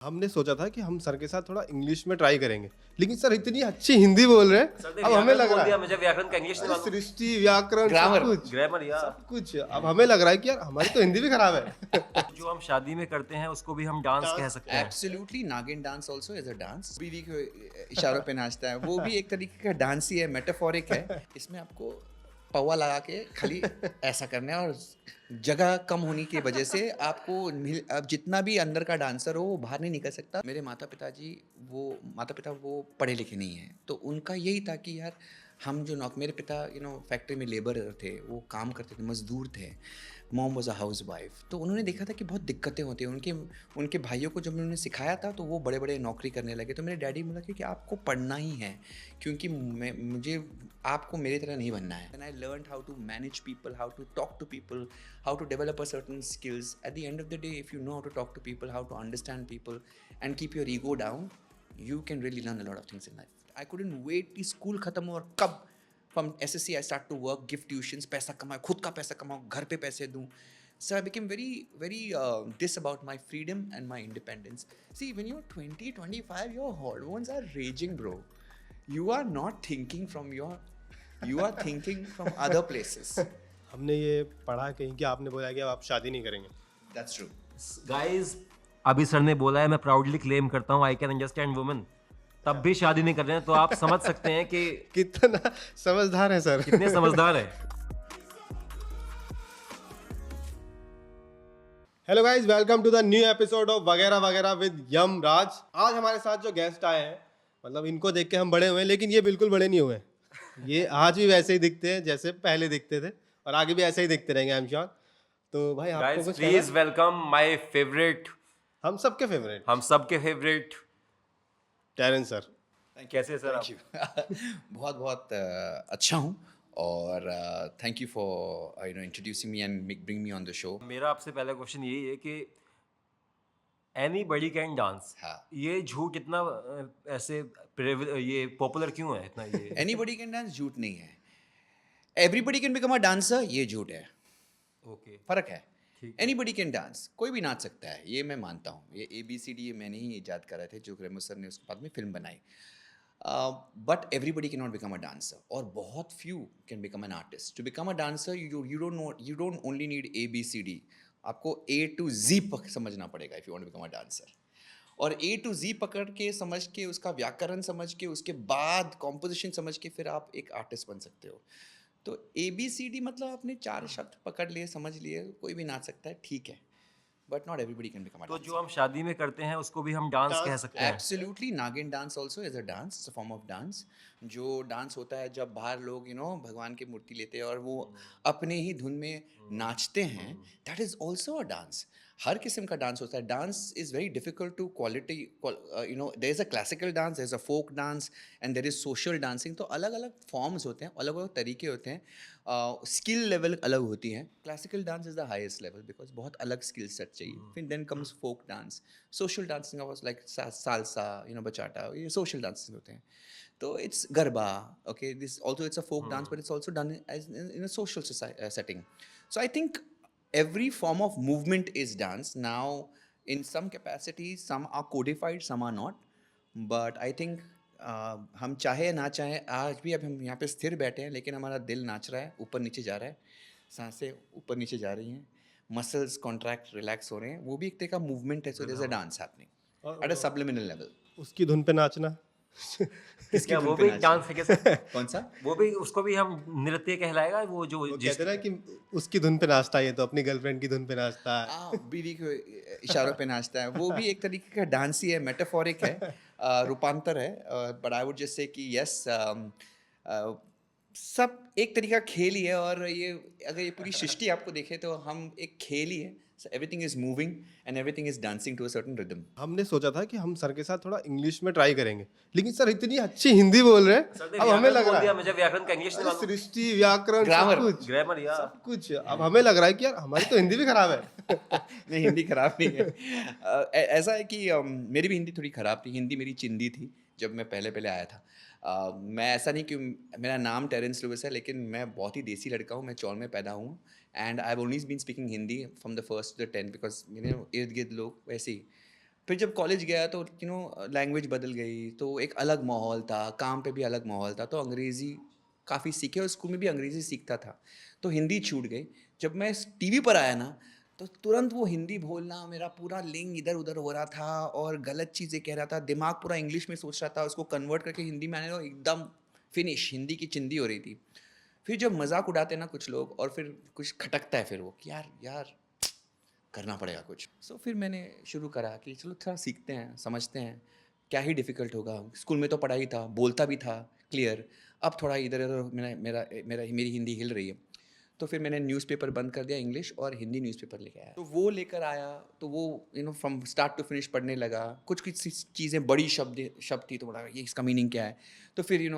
हमने सोचा था कि हम सर के साथ थोड़ा इंग्लिश में ट्राई करेंगे, लेकिन सर इतनी अच्छी हिंदी बोल रहे हैं। सर ने अब हमें लग बोल रहा दिया, है मुझे व्याकरण का इंग्लिश नहीं अरे मालूम। सृष्टि व्याकरण सब ग्रामर कुछ ग्रामर या सब कुछ। अब हमें लग रहा है कि यार हमारी तो हिंदी भी खराब है। जो हम शादी में करते हैं उसको भी हम डांस कह सकते हैं। एब्सोल्युटली नागिन dance also is a dance. बीवी के इशारों पे नाचता है, वो भी एक तरीके का डांस ही है, मेटाफोरिक है। इसमें आपको पौवा लगा के खाली ऐसा करना है, और जगह कम होने की वजह से आपको अब जितना भी अंदर का डांसर हो वो बाहर नहीं निकल सकता। मेरे माता पिता वो पढ़े लिखे नहीं हैं, तो उनका यही था कि यार हम जो मेरे पिता फैक्ट्री में लेबर थे, वो काम करते थे, मजदूर थे। Mom was a house wife, तो उन्होंने देखा था कि बहुत दिक्कतें होती हैं। उनके भाइयों को जब उन्होंने सिखाया था तो वो बड़े बड़े नौकरी करने लगे। तो मेरे डैडी बोला कि आपको पढ़ना ही है, क्योंकि मुझे आपको मेरी तरह नहीं बनना है। And I learn how to manage people, how to talk to people, how to develop a certain skills. At the end of the day, if you know how to talk to people, how to understand people and keep your ego down, you can really learn a lot of things in life. I couldn't wait कि school खत्म हो और कब from SSC I start to work, give tuitions, पैसा कमाऊँ, खुद का पैसा कमाऊँ, घर पे पैसे दूँ. So I became very this about my freedom and my independence. See, when you're 20, 25, your hormones are raging, bro. You are not thinking from you are thinking from other places. हमने ये पढ़ा कहीं कि आपने बोला कि अब आप शादी नहीं करेंगे। That's true. गाइस, अभी सर ने बोला है, मैं प्राउडली क्लेम करता हूँ, आई कैन अंडरस्टैंड वुमेन, तब भी शादी नहीं कर रहे हैं। तो आप समझ सकते हैं कि कितना समझदार है सर, कितने समझदार है। Hello guys, welcome to the new episode of वगैरह वगैरह विद यम राज। आज हमारे साथ जो गेस्ट आए हैं, मतलब इनको देख के हम बड़े हुए हैं, लेकिन ये बिल्कुल बड़े नहीं हुए। ये आज भी वैसे ही दिखते हैं जैसे पहले दिखते थे, और आगे भी ऐसे ही दिखते रहेंगे, आई एम श्योर। तो भाई आपको गाइस कुछ प्लीज कहना? वेलकम माय फेवरेट, हम सबके फेवरेट हम सबके फेवरेट टेरेंस सर। कैसे सर आप? बहुत बहुत अच्छा हूँ, और thank you for introducing me and bring me on the show. मेरा आपसे पहला क्वेश्चन यही है कि एनीबॉडी कैन डांस, हाँ. ये झूठ इतना ऐसे ये पॉपुलर क्यों है इतना? ये एनीबडी कैन डांस झूठ नहीं है, everybody can become a dancer ये झूठ है. ओके, फर्क है. ठीक है। एनीबडी कैन डांस, कोई भी नाच सकता है, ये मैं मानता हूँ. ये ABCD मैंने ही ईजाद करा थे, जो रेमो सर ने उसके बाद में फिल्म बनाई. But everybody can not become a dancer, और बहुत few can become an artist. To become a dancer you don't only need ABCD, आपको A to Z समझना पड़ेगा if you want to become a dancer. और A to Z पकड़ के, समझ के, उसका व्याकरण समझ के, उसके बाद कॉम्पोजिशन समझ के, फिर आप एक आर्टिस्ट बन सकते हो. तो ABCD मतलब आपने 4 शब्द पकड़ लिए, समझ लिए, कोई भी नाच सकता है, ठीक है, but not everybody can become a तो डांसर. जो हम शादी में करते हैं उसको भी हम डांस कह सकते हैं। एब्सोल्युटली नागिन dance also is a dance, it's a form of dance. जो डांस होता है जब बाहर लोग भगवान की मूर्ति लेते हैं और वो अपने ही धुन में नाचते हैं, that is also a dance. हर किस्म का डांस होता है. Dance is very difficult to quality. There is a classical dance, there is a folk dance, and there is social dancing. तो अलग अलग फॉर्म्स होते हैं, अलग अलग तरीके होते हैं, स्किल लेवल अलग होती हैं. Classical dance is the highest level because बहुत अलग स्किल सेट चाहिए. फिर then comes folk dance. Social dancing was like salsa, bachata, ये सोशल डांसिंग होते हैं. तो it's garba, okay, this also it's a folk dance, but it's also done in a social setting. So I think every form of movement is dance. Now, in some capacity, some are codified, some are not. But I think हम चाहे ना चाहे, आज भी अब हम यहाँ पे स्थिर बैठे हैं, लेकिन हमारा दिल नाच रहा है, ऊपर नीचे जा रहा है, सांसें ऊपर नीचे जा रही हैं, मसल्स कॉन्ट्रैक्ट रिलैक्स हो रहे हैं, वो भी एक तरह का मूवमेंट है. So there is a dance happening at a subliminal level. उसकी धुन पे नाचना। किसकी क्या धुन वो पे भी नाचना? डांस है क्या सर? कौन सा? वो भी, उसको भी हम नृत्य कहलाएगा? वो जो वो जिस कहते ना कि उसकी धुन पे नाचता है, ये तो अपनी गर्लफ्रेंड की धुन पे नाचता है। बीवी के इशारों पे नाचता है, वो भी एक तरीके का डांस ही है, मेटाफोरिक है, रूपांतर है. But I would just say कि यस, सब एक तरीका खेल ही है. और ये अगर ये पूरी सृष्टि आपको देखे तो हम एक खेल ही है. Everything is moving and everything is dancing to a certain rhythm. हमने सोचा था कि हम सर के साथ थोड़ा इंग्लिश में ट्राई करेंगे, लेकिन सर इतनी अच्छी हिंदी बोल रहे हैं। सर ने अब हमें व्याकरण लग बोल रहा दिया, है मुझे व्याकरण का इंग्लिश नहीं अरे मालूम। सृष्टि व्याकरण सब ग्रामर कुछ ग्रामर या सब कुछ। अब हमें लग रहा है कि यार हमारी तो हिंदी भी खराब है। नहीं, हिंदी खराब नहीं है. ऐसा है कि मेरी भी हिंदी थोड़ी ख़राब थी. हिंदी मेरी चिंदी थी जब मैं पहले पहले आया था. मैं ऐसा नहीं कि मेरा नाम टेरेंस लुइस है, लेकिन मैं बहुत ही देसी लड़का हूँ. मैं चौल में पैदा हुआ, and I have only been speaking Hindi from the first to the 10th because मेरे इर्द गिर्द लोग वैसे ही फिर जब कॉलेज गया तो लैंग्वेज बदल गई, तो एक अलग माहौल था, काम पे भी अलग माहौल था, तो अंग्रेज़ी काफ़ी सीखे और स्कूल में भी अंग्रेज़ी सीखता था, तो हिंदी छूट गई। जब मैं टीवी पर आया ना, तो तुरंत वो हिंदी बोलना, मेरा पूरा लिंग इधर उधर हो रहा था और गलत चीज़ें कह रहा था, दिमाग पूरा इंग्लिश में सोच रहा था, उसको कन्वर्ट करके हिंदी में आने तो एकदम फिनिश, हिंदी की चिंदी हो रही थी। फिर जब मजाक उड़ाते हैं ना कुछ लोग और फिर कुछ खटकता है, फिर वो कि यार यार करना पड़ेगा कुछ। सो फिर मैंने शुरू करा कि चलो थोड़ा सीखते हैं, समझते हैं, क्या ही डिफ़िकल्ट होगा। स्कूल में तो पढ़ा ही था, बोलता भी था क्लियर, अब थोड़ा इधर-उधर मेरा मेरा मेरा मेरी हिंदी हिल रही है। तो फिर मैंने न्यूज़पेपर बंद कर दिया इंग्लिश और हिंदी न्यूज़पेपर लेके आया। तो वो लेकर आया, तो वो फ्रॉम स्टार्ट टू फिनिश पढ़ने लगा। कुछ-कुछ चीज़ें बड़ी शब्द थी, तो बोला ये इसका मीनिंग क्या है? तो फिर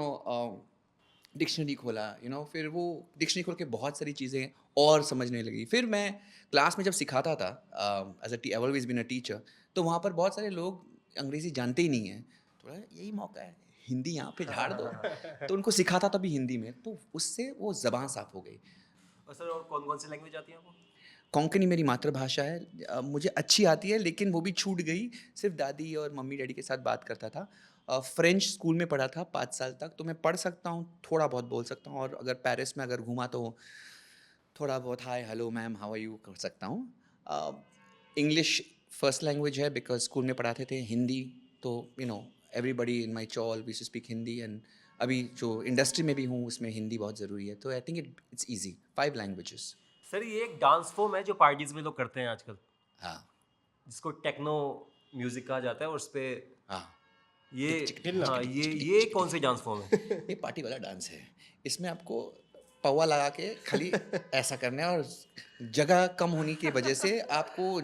डिक्शनरी खोला, फिर वो डिक्शनरी खोल के बहुत सारी चीज़ें और समझने लगी। फिर मैं क्लास में जब सिखाता था, as I always been a teacher, तो वहाँ पर बहुत सारे लोग अंग्रेज़ी जानते ही नहीं हैं। थोड़ा यही मौका है, हिंदी यहाँ पे झाड़ दो। तो उनको सिखाता था भी हिंदी में, तो उससे वो ज़बान साफ़ हो गई। और सर और कौन कौन सी लैंग्वेज आती है आपको? कोंकणी मेरी मातृभाषा है। मुझे अच्छी आती है, लेकिन वो भी छूट गई। सिर्फ़ दादी और मम्मी-डैडी के साथ बात करता था। फ्रेंच स्कूल में पढ़ा था 5 साल तक, तो मैं पढ़ सकता हूँ, थोड़ा बहुत बोल सकता हूँ और अगर पेरिस में अगर घूमा तो थोड़ा बहुत hi, hello ma'am, how are you कर सकता हूँ। इंग्लिश फर्स्ट लैंग्वेज है बिकॉज़ स्कूल में पढ़ाते थे। हिंदी तो everybody in my chawl we used to speak Hindi, and अभी जो इंडस्ट्री में भी हूँ उसमें हिंदी बहुत ज़रूरी है। तो आई think it's easy, 5 languages. Sir ये एक डांस फॉर्म है जो पार्टीज में लोग करते हैं आजकल, हाँ, जिसको टेक्नो म्यूजिक कहा जाता है, और उस पे हाँ। ये हिलना। हाँ ये कौन सी डांस फॉर्म है? ये पार्टी वाला डांस है। इसमें आपको पौवा लगा के खाली ऐसा करना है और जगह कम होने की वजह से आपको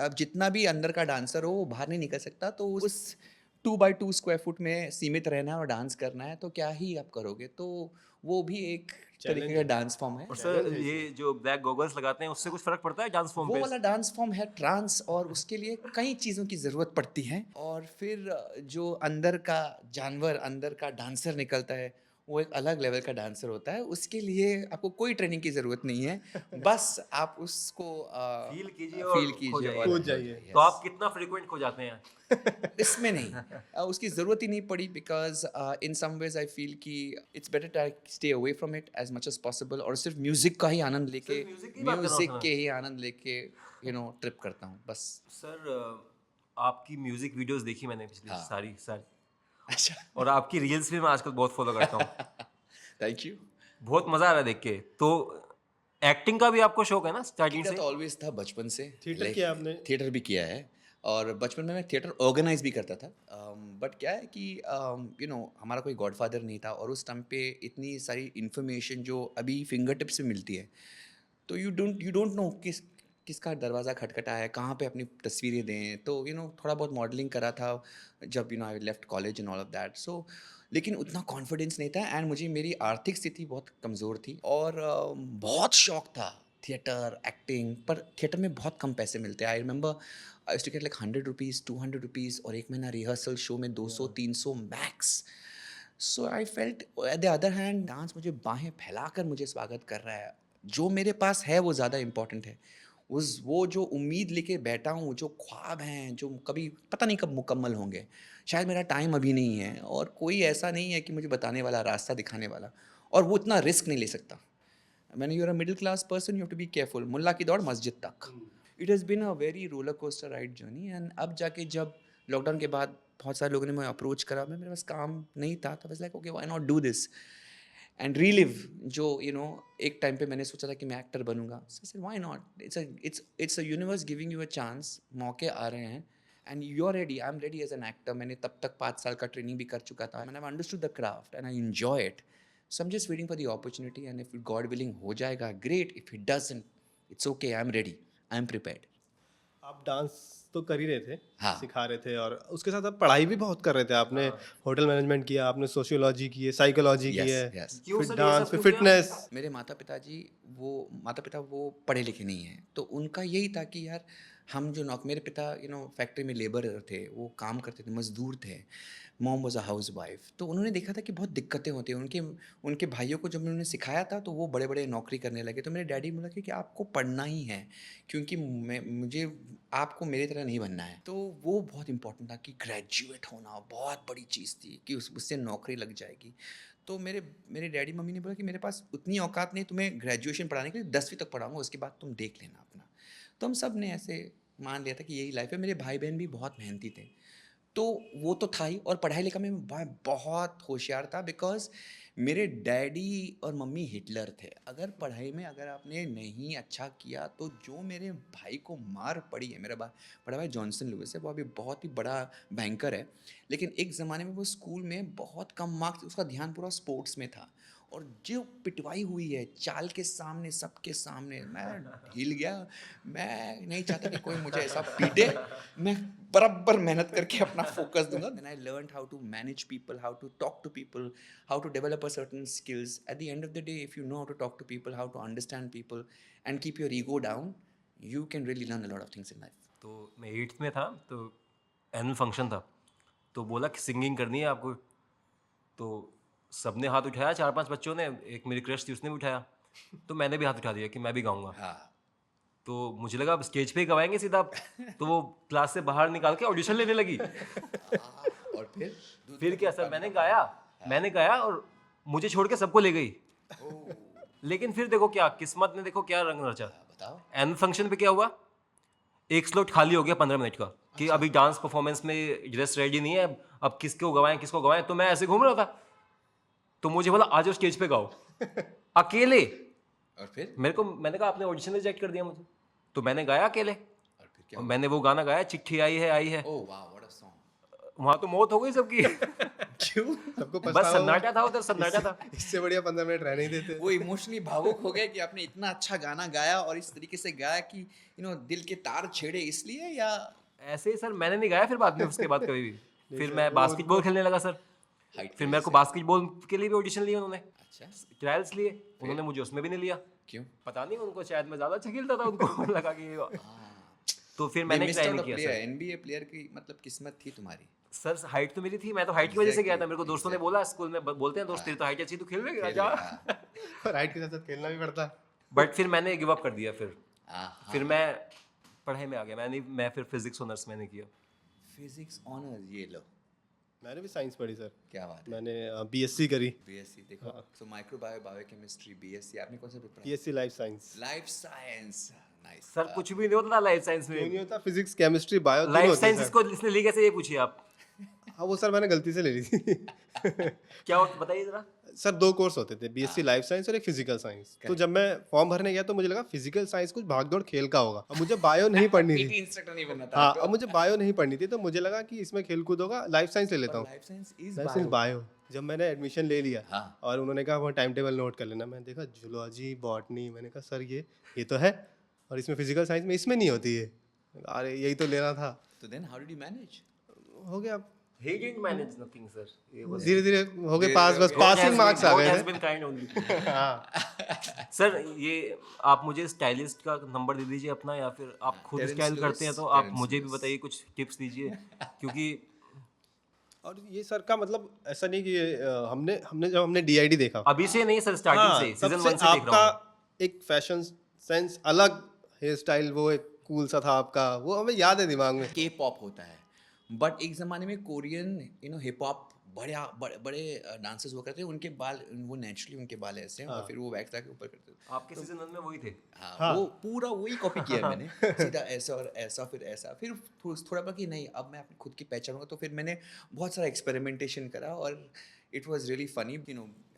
अब जितना भी अंदर का डांसर हो वो बाहर नहीं निकल सकता, तो उस 2 बाय 2 स्क्वायर फुट में सीमित रहना है और डांस करना है, तो क्या ही आप करोगे। तो वो भी एक तरीके का डांस फॉर्म है। और सर ये जो ब्लैक गॉगल्स लगाते हैं उससे कुछ फर्क पड़ता है डांस फॉर्म वो पे? वाला डांस फॉर्म है ट्रांस, और उसके लिए कई चीज़ों की ज़रूरत पड़ती है, और फिर जो अंदर का जानवर, अंदर का डांसर निकलता है, वो एक अलग लेवल का डांसर होता है। उसके लिए आपको कोई ट्रेनिंग की ज़रूरत नहीं है, बस आप उसको फील कीजिए फ़ील और खो कीजिए जाइए। और कूद खो जाइए। जाइए, तो यस। आप कितना फ्रीक्वेंट खो जाते हैं? इसमें नहीं, उसकी ज़रूरत ही नहीं पड़ी, because in some ways I feel कि it's better to stay away from it as much as possible, और सिर्फ़ म्यूज़िक का ही आनंद लेके, सिर्फ म्यूजिक की बात कर रहा हूँ म्यूज़िक सर मैं। के ही आनंद लेके ट्रिप करता हूँ, बस। सर आपकी म्यूजिक वीडियोस देखी मैंने पिछली हाँ। सारी सारी, अच्छा। और आपकी रील्स भी मैं आजकल बहुत फॉलो करता हूँ। Thank you. बहुत मजा आ रहा है देख के। तो एक्टिंग का भी आपको शौक है ना स्टार्टिंग थिएटर से? तो ऑलवेज था बचपन से। थिएटर किया आपने? थिएटर भी किया है, और बचपन में मैं थिएटर ऑर्गेनाइज भी करता था। बट क्या है कि हमारा कोई गॉडफादर नहीं था, और उस टाइम पे इतनी सारी इन्फॉर्मेशन जो अभी फिंगर टिप से मिलती है, तो यू डोंट नो किसका दरवाज़ा खटखटा है, कहाँ पे अपनी तस्वीरें दें। तो थोड़ा बहुत मॉडलिंग करा था जब I left college and all of that. So लेकिन उतना कॉन्फिडेंस नहीं था, एंड मुझे मेरी आर्थिक स्थिति बहुत कमज़ोर थी, और बहुत शौक था थिएटर, एक्टिंग, पर थिएटर में बहुत कम पैसे मिलते हैं। I remember I used to get like 100 rupees, 200 rupees, और एक महीना रिहर्सल शो में 200-300 max. So I felt at the other hand dance मुझे बाहें फैलाकर मुझे स्वागत कर रहा है। जो मेरे पास है वो ज़्यादा इम्पोर्टेंट है। वो जो उम्मीद लेके बैठा हूँ, जो ख्वाब हैं, जो कभी पता नहीं कब मुकम्मल होंगे, शायद मेरा टाइम अभी नहीं है, और कोई ऐसा नहीं है कि मुझे बताने वाला, रास्ता दिखाने वाला, और वो इतना रिस्क नहीं ले सकता। मैंने you are a middle class person, you have to be careful. मुल्ला की दौड़ मस्जिद तक। It has been a very roller coaster ride journey, and अब जाके जब लॉकडाउन के बाद बहुत सारे लोगों ने मुझे अप्रोच करा, मेरे पास काम नहीं था, तो was like okay why not do this and relive जो एक टाइम पे मैंने सोचा था कि मैं एक्टर बनूंगा। So why not, it's a universe giving you a chance. मौके आ रहे हैं, and you are ready, I am ready as an actor. मैंने तब तक 5 साल का ट्रेनिंग भी कर चुका था, मैंने understood the craft and I enjoy it. So I am just waiting for the opportunity, and if God willing हो जाएगा great, if it doesn't it's okay, I am ready, I M prepared. आप dance तो कर ही रहे थे, हाँ। सिखा रहे थे, और उसके साथ आप पढ़ाई भी बहुत कर रहे थे। आपने होटल मैनेजमेंट किया, आपने सोशियोलॉजी की है, साइकोलॉजी की यस है, यस। क्यों फिर सर ये डांस, सब फिर क्यों किया? फिटनेस। मेरे माता पिता वो पढ़े लिखे नहीं हैं, तो उनका यही था कि यार हम जो मेरे पिता फैक्ट्री में लेबर थे, वो काम करते थे, मजदूर थे। Mom was a house wife. तो उन्होंने देखा था कि बहुत दिक्कतें होती हैं उनके उनके भाइयों को। जब उन्होंने सिखाया था तो वो बड़े बड़े नौकरी करने लगे। तो मेरे डैडी बोला कि आपको पढ़ना ही है, क्योंकि मुझे आपको मेरी तरह नहीं बनना है। तो वो बहुत इंपॉर्टेंट था कि ग्रेजुएट होना बहुत बड़ी चीज़ थी कि उससे नौकरी लग जाएगी। तो मेरे मेरे डैडी मम्मी ने बोला कि मेरे पास उतनी औकात नहीं तुम्हें ग्रेजुएशन पढ़ाने के लिए, 10वीं तक पढ़ाऊंगा, उसके बाद तुम देख लेना अपना। तो हम सब ने ऐसे मान लिया था कि यही लाइफ है। मेरे भाई बहन भी बहुत मेहनती थे, तो वो तो था ही। और पढ़ाई लिखाई में मैं बहुत होशियार था, बिकॉज मेरे डैडी और मम्मी हिटलर थे। अगर पढ़ाई में अगर आपने नहीं अच्छा किया तो जो मेरे भाई को मार पड़ी है, मेरा बड़ा भाई जॉनसन लुइस है, वो अभी बहुत ही बड़ा बैंकर है, लेकिन एक ज़माने में वो स्कूल में बहुत कम मार्क्स, उसका ध्यान पूरा स्पोर्ट्स में था। और जो पिटवाई हुई है चाल के सामने, सबके सामने, मैं हिल गया। मैं नहीं चाहता कि कोई मुझे ऐसा पीटे। मैं बराबर मेहनत करके अपना फोकस दूंगा। Then I learned how to manage people, how to talk to people, how to develop a certain skills. At the end of the day, if you know how to talk to people, how to understand people and keep your ego down, you can really learn a lot of things in life. तो मैं 8th में था, तो annual function था, तो बोला कि singing करनी है आपको। तो सबने हाथ उठाया, 4-5 बच्चों ने, एक मेरी क्रश थी उसने भी उठाया, तो मैंने भी हाथ उठा दिया कि मैं भी गाऊंगा। हाँ। तो मुझे लगा अब स्टेज पे ही गवाएंगे सीधा। तो वो क्लास से बाहर निकाल के ऑडिशन लेने लगी। और फिर क्या सर, मैंने गाया और मुझे छोड़ के सबको ले गई। लेकिन फिर देखो क्या किस्मत ने, देखो क्या रंग रचा। बताओ। एनुअल फंक्शन पे क्या हुआ, एक स्लॉट खाली हो गया 15 मिनट का कि अभी डांस परफॉर्मेंस में ड्रेस रेडी नहीं है, अब किसको गवाएं। तो मैं ऐसे घूम रहा था, तो मुझे बोला आ जाओ स्टेज पे गाओ अकेले। और फिर मैंने कहा आपने ऑडिशन रिजेक्ट कर दिया मुझे। तो मैंने गाया अकेले, और फिर क्या और मैंने वो गाना गाया, चिट्ठी आई है। ओह वाह, व्हाट अ सॉन्ग। वहां तो मौत हो गई सबकी। क्यों? सबको बस पछतावा सन्नाटा था उधर, सन्नाटा था। इससे बढ़िया 15 मिनट रहने ही देते। वो इमोशनली भावुक हो गए कि आपने इतना अच्छा गाना गाया और इस तरीके से गाया कि दिल के तार छेड़े, इसलिए? या ऐसे ही सर, मैंने नहीं गाया फिर बाद में, उसके बाद कभी भी। फिर मैं बास्केटबॉल खेलने लगा सर। हाइट फिर मेरे को बास्केटबॉल के लिए भी ऑडिशन लिए उन्होंने, अच्छा, ट्रायल्स लिए उन्होंने, मुझे उसमें भी नहीं लिया। क्यों? पता नहीं, उनको शायद मैं ज्यादा अच्छा खेलता था, उनको लगा कि तो फिर मैंने They ट्राई missed नहीं out a किया player, सर। NBA प्लेयर की मतलब किस्मत थी तुम्हारी। सर हाइट तो मेरी थी, मैं तो हाइट की वजह से गया था। मेरे को दोस्तों ने Exactly. बोला स्कूल में, बोलते हैं दोस्त तेरी तो हाइट अच्छी, तू खेल लेगा खेल जा। रहा। पर हाइट के साथ साथ खेलना भी पड़ता है। बट फिर मैंने गिव अप कर दिया। हाँ, फिर मैं पढ़ाई में आ गया। मैं फिर फिजिक्स ऑनर्स मैंने किया। फिजिक्स ऑनर्स, ये लो, मैंने भी साइंस पढ़ी सर। क्या बात है। मैंने बीएससी करी, बीएससी, देखो, सो माइक्रोबायो, बायोकेमिस्ट्री, बीएससी। आपने कौन सा paper? BSc life science. Life science, nice. Sir कुछ भी नहीं होता था लाइफ साइंस क्यों नहीं में। होता? फिजिक्स, केमिस्ट्री, बायो तीनों लाइफ होते हैं साइंस सर। इसको इसने ली कैसे, ये पूछिए आप। हाँ वो सर मैंने गलती से ले ली थी। क्या होता बताइए जरा। सर 2 कोर्स होते थे, बीएससी लाइफ साइंस और एक फिजिकल साइंस। तो जब मैं फॉर्म भरने गया तो मुझे लगा फिजिकल साइंस कुछ भागदौड़ खेल का होगा, अब मुझे बायो नहीं पढ़नी पीटी थी। इंस्ट्रक्टर नहीं बनना था हाँ, आपको। अब मुझे बायो नहीं पढ़नी थी, तो मुझे लगा कि इसमें खेल कूद होगा, लाइफ साइंस ले लेता हूँ। Life science is life science bio. जब मैंने एडमिशन ले लिया हाँ। और उन्होंने कहा वो टाइम टेबल नोट कर लेना, मैंने देखा जूलॉजी, बॉटनी, मैंने कहा सर ये तो है, और इसमें फिजिकल साइंस में इसमें नहीं होती है। अरे यही तो लेना था। तो then how did you manage? हो गया, He didn't manage nothing, sir. It was धीरे धीरे हो गए पास, बस God पासिंग has मार्क्स आ been- God गए has थे। been kind only. हाँ, सर ये आप मुझे स्टाइलिस्ट का नंबर दे दीजिए अपना, या फिर आप खुद Terence स्टाइल Lewis, करते हैं तो आप Terence मुझे भी Lewis. बताइए, कुछ टिप्स दीजिए। क्योंकि और ये सर का मतलब ऐसा नहीं कि हमने जब हमने डीआईडी देखा, अभी से नहीं सर, स्टार्टिंग हाँ, से, सीजन सबसे 1 से देख रहा हूँ। आपका एक फैशन सेंस अलग, हेयर स्टाइल वो एक कूल सा था आपका, वो हमें याद है दिमाग में। के पॉप होता है, बट एक ज़माने में कोरियन हिप हॉप बड़े डांसर्स हुआ करते थे, उनके बाल, वो नेचुरली उनके बाल ऐसे हैं और फिर वो वैक्स के ऊपर करते थे। आपके सीजन 1 में वही थे। हाँ, वो पूरा वही कॉपी किया मैंने, सीधा ऐसा और ऐसा, फिर ऐसा, फिर थोड़ा बाकी नहीं, अब मैं अपनी खुद की पहचानूंगा। तो फिर मैंने बहुत सारा एक्सपेरिमेंटेशन करा और it was really funny. I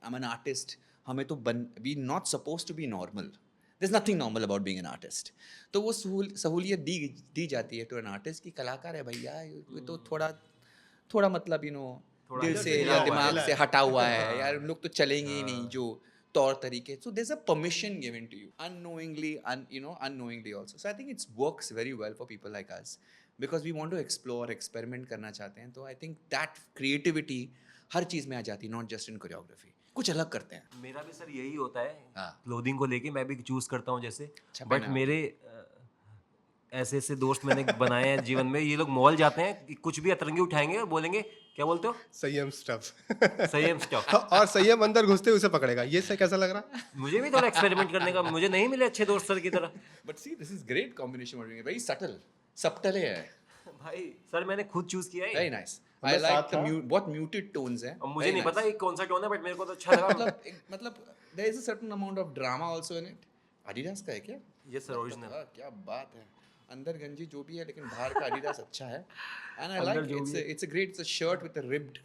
am an artist, हमें तो we not suppose to be normal, there is nothing normal about being an artist. तो वो सहूलियत दी जाती है टू एन आर्टिस्ट कि कलाकार है भैया, ये तो थोड़ा मतलब दिल से ढीला या हुआ दिमाग है। से हटा हुआ है यार, उन लोग तो चलेंगे ही नहीं जो तौर तरीके। So there's a permission given to you unknowingly, unknowingly also. So I think it works very well for people like us because we want to explore, experiment करना चाहते हैं। तो I think that creativity हर चीज़ में आ जाती है, not just in choreography. कुछ अलग करते हैं। मेरा भी सर यही होता है, हाँ। क्लोथिंग को लेके मैं भी चूज करता हूँ जैसे। अच्छा बट पहना। मेरे ऐसे ऐसे दोस्त मैंने बनाए हैं जीवन में, ये लोग मॉल जाते हैं कि कुछ भी अतरंगी उठाएंगे और बोलेंगे क्या बोलते हो, संयम स्टफ संयम स्टफ। और संयम अंदर घुसते ही उसे पकड़ेगा। ये से कैसा लग रहा? मुझे भी थोड़ा एक्सपेरिमेंट करने का, मुझे नहीं मिले अच्छे दोस्त सर की तरह। But see, this is great combination what you're doing. Very subtle है. भाई सर मैंने खुद चूज किया है। Very nice. I हमें like साथ the था। बहुत muted tones हैं. अब मुझे Very नहीं nice. पता ये कौन सा टोन है, बट मेरे को तो अच्छा लगा। मतलब there is a certain amount of drama also in it. Adidas का है क्या? Yes sir, original. क्या बात है. अंदर गंजी जो भी है लेकिन बाहर का Adidas अच्छा है. And I अंदर like जो it's भी it's a great, it's a shirt with a ribbed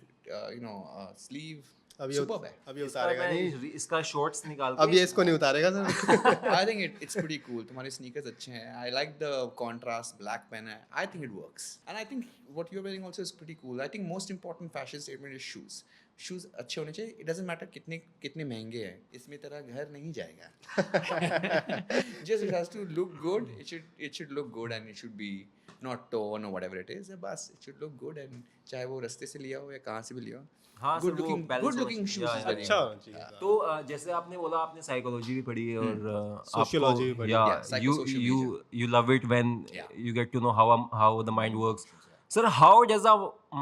sleeve. अब Superb है. ये उतारेगा नहीं। इसका शॉर्ट्स निकाल अब ये के, इसको नहीं उतारेगा sir. I think it's pretty cool. तुम्हारे sneakers अच्छे हैं. I like the contrast, black pen है. I think it works. And I think what you're wearing also is pretty cool. I think most important fashion statement is shoes. Shoes अच्छे होने चाहिए. It doesn't matter कितने महंगे हैं. इसमें तेरा घर नहीं जाएगा. Just it has to look good. It should look good and it should be not torn or whatever it is. बस it should look good and चाहे वो रास्ते से लिया हो या कहाँ से भी लिया हो. हाँ सर, वो balance good होना looking चाहिए। shoes या, is या, very अच्छा important. होना चाहिए। तो जैसे आपने बोला आपने साइकोलॉजी भी पढ़ी है और Sociology भी पढ़ी है। Yeah, psychosocial you love it when Yeah. you get to know how the mind works. Sir, how does a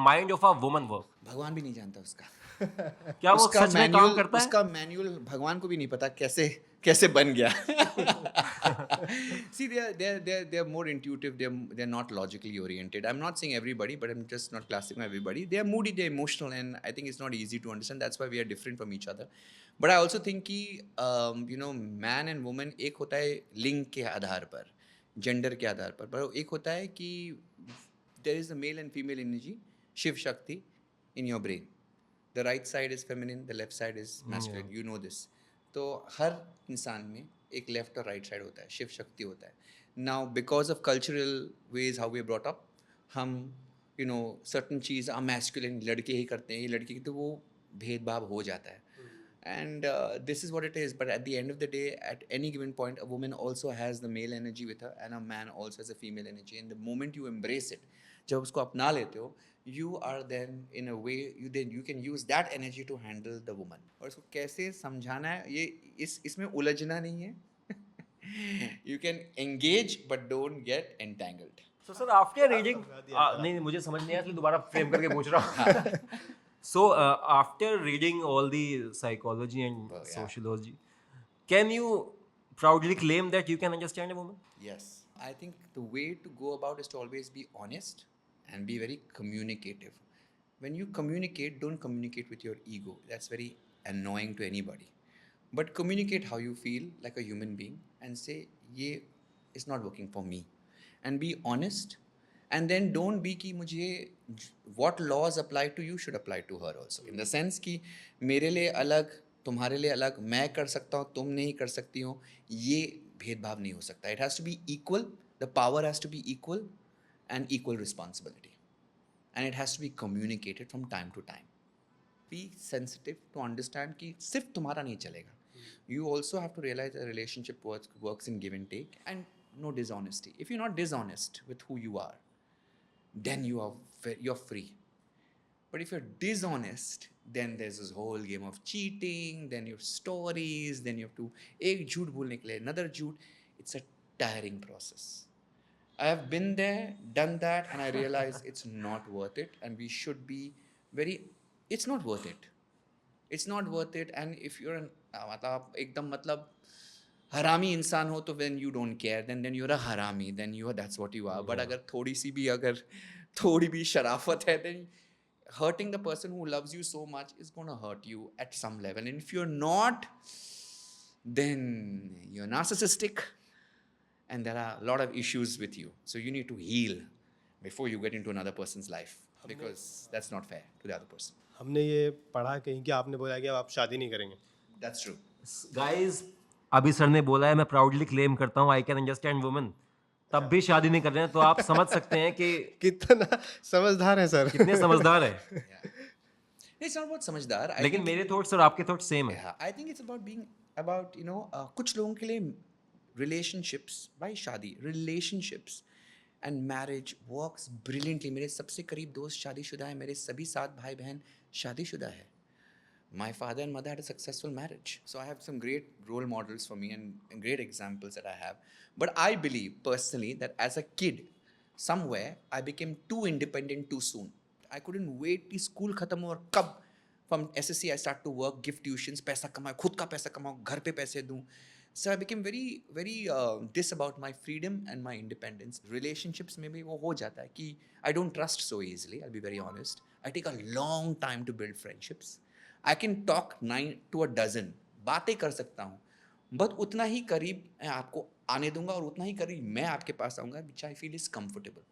mind of a woman work? भगवान भी नहीं जानता उसका. क्या वो उसका सच में काम मैनुअल करता है? उसका मैनुअल भगवान को भी नहीं पता कैसे बन गया. See, they are more intuitive. They're not logically oriented. I'm not saying everybody, but I'm just not classifying everybody. They are moody, they're emotional, and I think it's not easy to understand. That's why we are different from each other. But I also think कि man and woman एक होता है लिंग के आधार पर, gender के आधार पर एक होता है कि there is a male and female energy, Shiv Shakti in your brain. The right side is feminine, the left side is masculine. You know this. तो हर इंसान में एक लेफ्ट और राइट साइड होता है, शिव शक्ति होता है. Now because of cultural ways how we brought up, हम सर्टन चीज़ मैस्कुलिन लड़के ही करते हैं, ये लड़के की, तो वो भेदभाव हो जाता है. And this is what it is. But at the end of the day, at any given point, a woman also has the male energy with her, and a man also has a female energy. And the moment you embrace it, जब उसको अपना लेते हो, you are then in a way you can use that energy to handle the woman. और उसको कैसे समझाना है, ये इसमें उलझना नहीं है. You can engage but don't get entangled. So sir, after reading, नहीं मुझे समझ नहीं आया इसलिए दोबारा फ्रेम करके पूछ रहा हूँ. So after reading all the psychology and sociology, can you proudly claim that you can understand a woman? Yes. I think the way to go about is to always be honest and be very communicative. When you communicate, don't communicate with your ego. That's very annoying to anybody. But communicate how you feel like a human being and say, ये is not working for me. And be honest. And then don't be कि मुझे what laws apply to you should apply to her also. In the sense कि मेरे लिए अलग, तुम्हारे लिए अलग, मैं कर सकता हूँ, तुम नहीं कर सकती हो, ये भेदभाव नहीं हो सकता. It has to be equal. The power has to be equal and equal responsibility. And it has to be communicated from time to time. Be sensitive to understand कि सिर्फ तुम्हारा नहीं चलेगा. You also have to realize that a relationship works in give and take and no dishonesty. If you're not dishonest with who you are, then you're free. But if you're dishonest, then there's this whole game of cheating, then your stories, then you have to एक झूठ बोलने के लिए another झूठ. It's a tiring process. I have been there, done that, and I realize it's not worth it. And we should be it's not worth it. It's not worth it. And if you're मतलब हरामी इंसान हो तो when you don't care, then you're a harami, then that's what you are. But अगर थोड़ी भी शराफत है, then hurting the person who loves you so much is going to hurt you at some level. And if you're not, then you're narcissistic and there are a lot of issues with you. So you need to heal before you get into another person's life, because that's not fair to the other person. हमने ये पढ़ा कहीं कि आपने बोला कि अब आप शादी नहीं करेंगे. That's true. Guys, अभी सर ने बोला है मैं प्राउडली क्लेम करता हूँ आई कैन अंडरस्टैंड वुमेन, तब भी शादी नहीं कर रहे हैं, तो आप समझ सकते हैं कि कितना समझदार है सर. कितने समझदार है. It's not about समझदार. लेकिन मेरे थॉट्स और आपके थॉट्स सेम है. Yeah, I think it's about being about कुछ लोगों के लिए relationships, भाई शादी, relationships and marriage works brilliantly. मेरे सबसे करीब दोस्त शादीशुदा है, मेरे सभी 7 भाई बहन शादीशुदा है. My father and mother had a successful marriage. So I have some great role models for me and great examples that I have. But I believe personally that as a kid, somewhere I became too independent too soon. I couldn't wait till school khatam ho aur kab from SSC I start to work, give tuitions, पैसा कमाओ, खुद का पैसा कमाओ, घर पे पैसे दूं. So I became very this about my freedom and my independence. Relationships में भी वो हो जाता है कि I don't trust so easily. I'll be very honest. I take a long time to build friendships. I can talk 9 to a dozen. बातें कर सकता हूँ. But उतना ही करीब मैं आपको आने दूंगा और उतना ही करीब मैं आपके पास आऊँगा, which I feel is comfortable.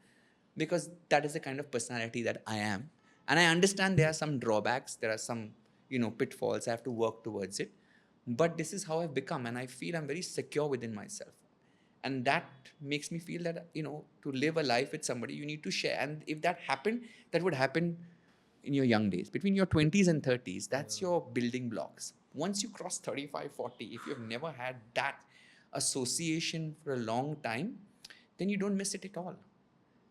Because that is the kind of personality that I am. And I understand there are some drawbacks, there are some, pitfalls. I have to work towards it. But this is how I've become, and I feel I'm very secure within myself. And that makes me feel that, to live a life with somebody, you need to share. And if that happened, that would happen in your young days. Between your 20s and 30s, that's your building blocks. Once you cross 35, 40, if you've never had that association for a long time, then you don't miss it at all.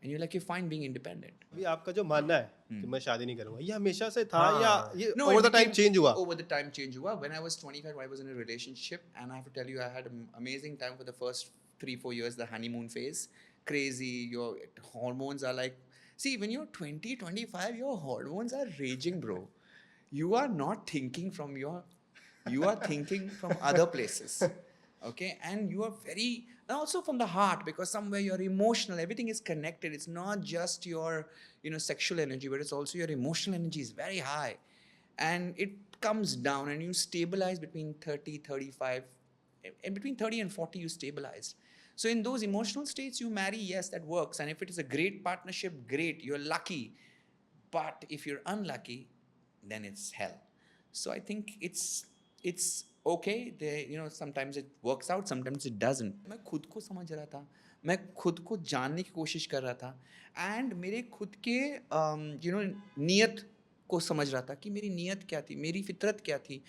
And you're fine being independent. अभी आपका जो मानना है कि मैं शादी नहीं करूंगा, ये हमेशा से था हाँ. या ये No, over it the time became- change हुआ? Over the time change हुआ. When I was 25, I was in a relationship, and I have to tell you, I had an amazing time for the first 3-4 years, the honeymoon phase. Crazy, your hormones are see, when you're 20, 25, your hormones are raging, bro. You are not thinking from you are thinking from other places. Okay, and you are and also from the heart, because somewhere you're emotional, everything is connected. It's not just your sexual energy, but it's also your emotional energy is very high, and it comes down, and you stabilize between 30, 35, and between 30 and 40 you stabilize. So in those emotional states you marry, yes, that works, and if it is a great partnership, great, you're lucky. But if you're unlucky, then it's hell. So I think it's okay. Sometimes it works out, sometimes it doesn't. मैं खुद को समझ रहा था, मैं खुद को जानने की कोशिश कर रहा था, and मेरे खुद के नियत को समझ रहा था कि मेरी नियत क्या थी, मेरी फितरत क्या थी,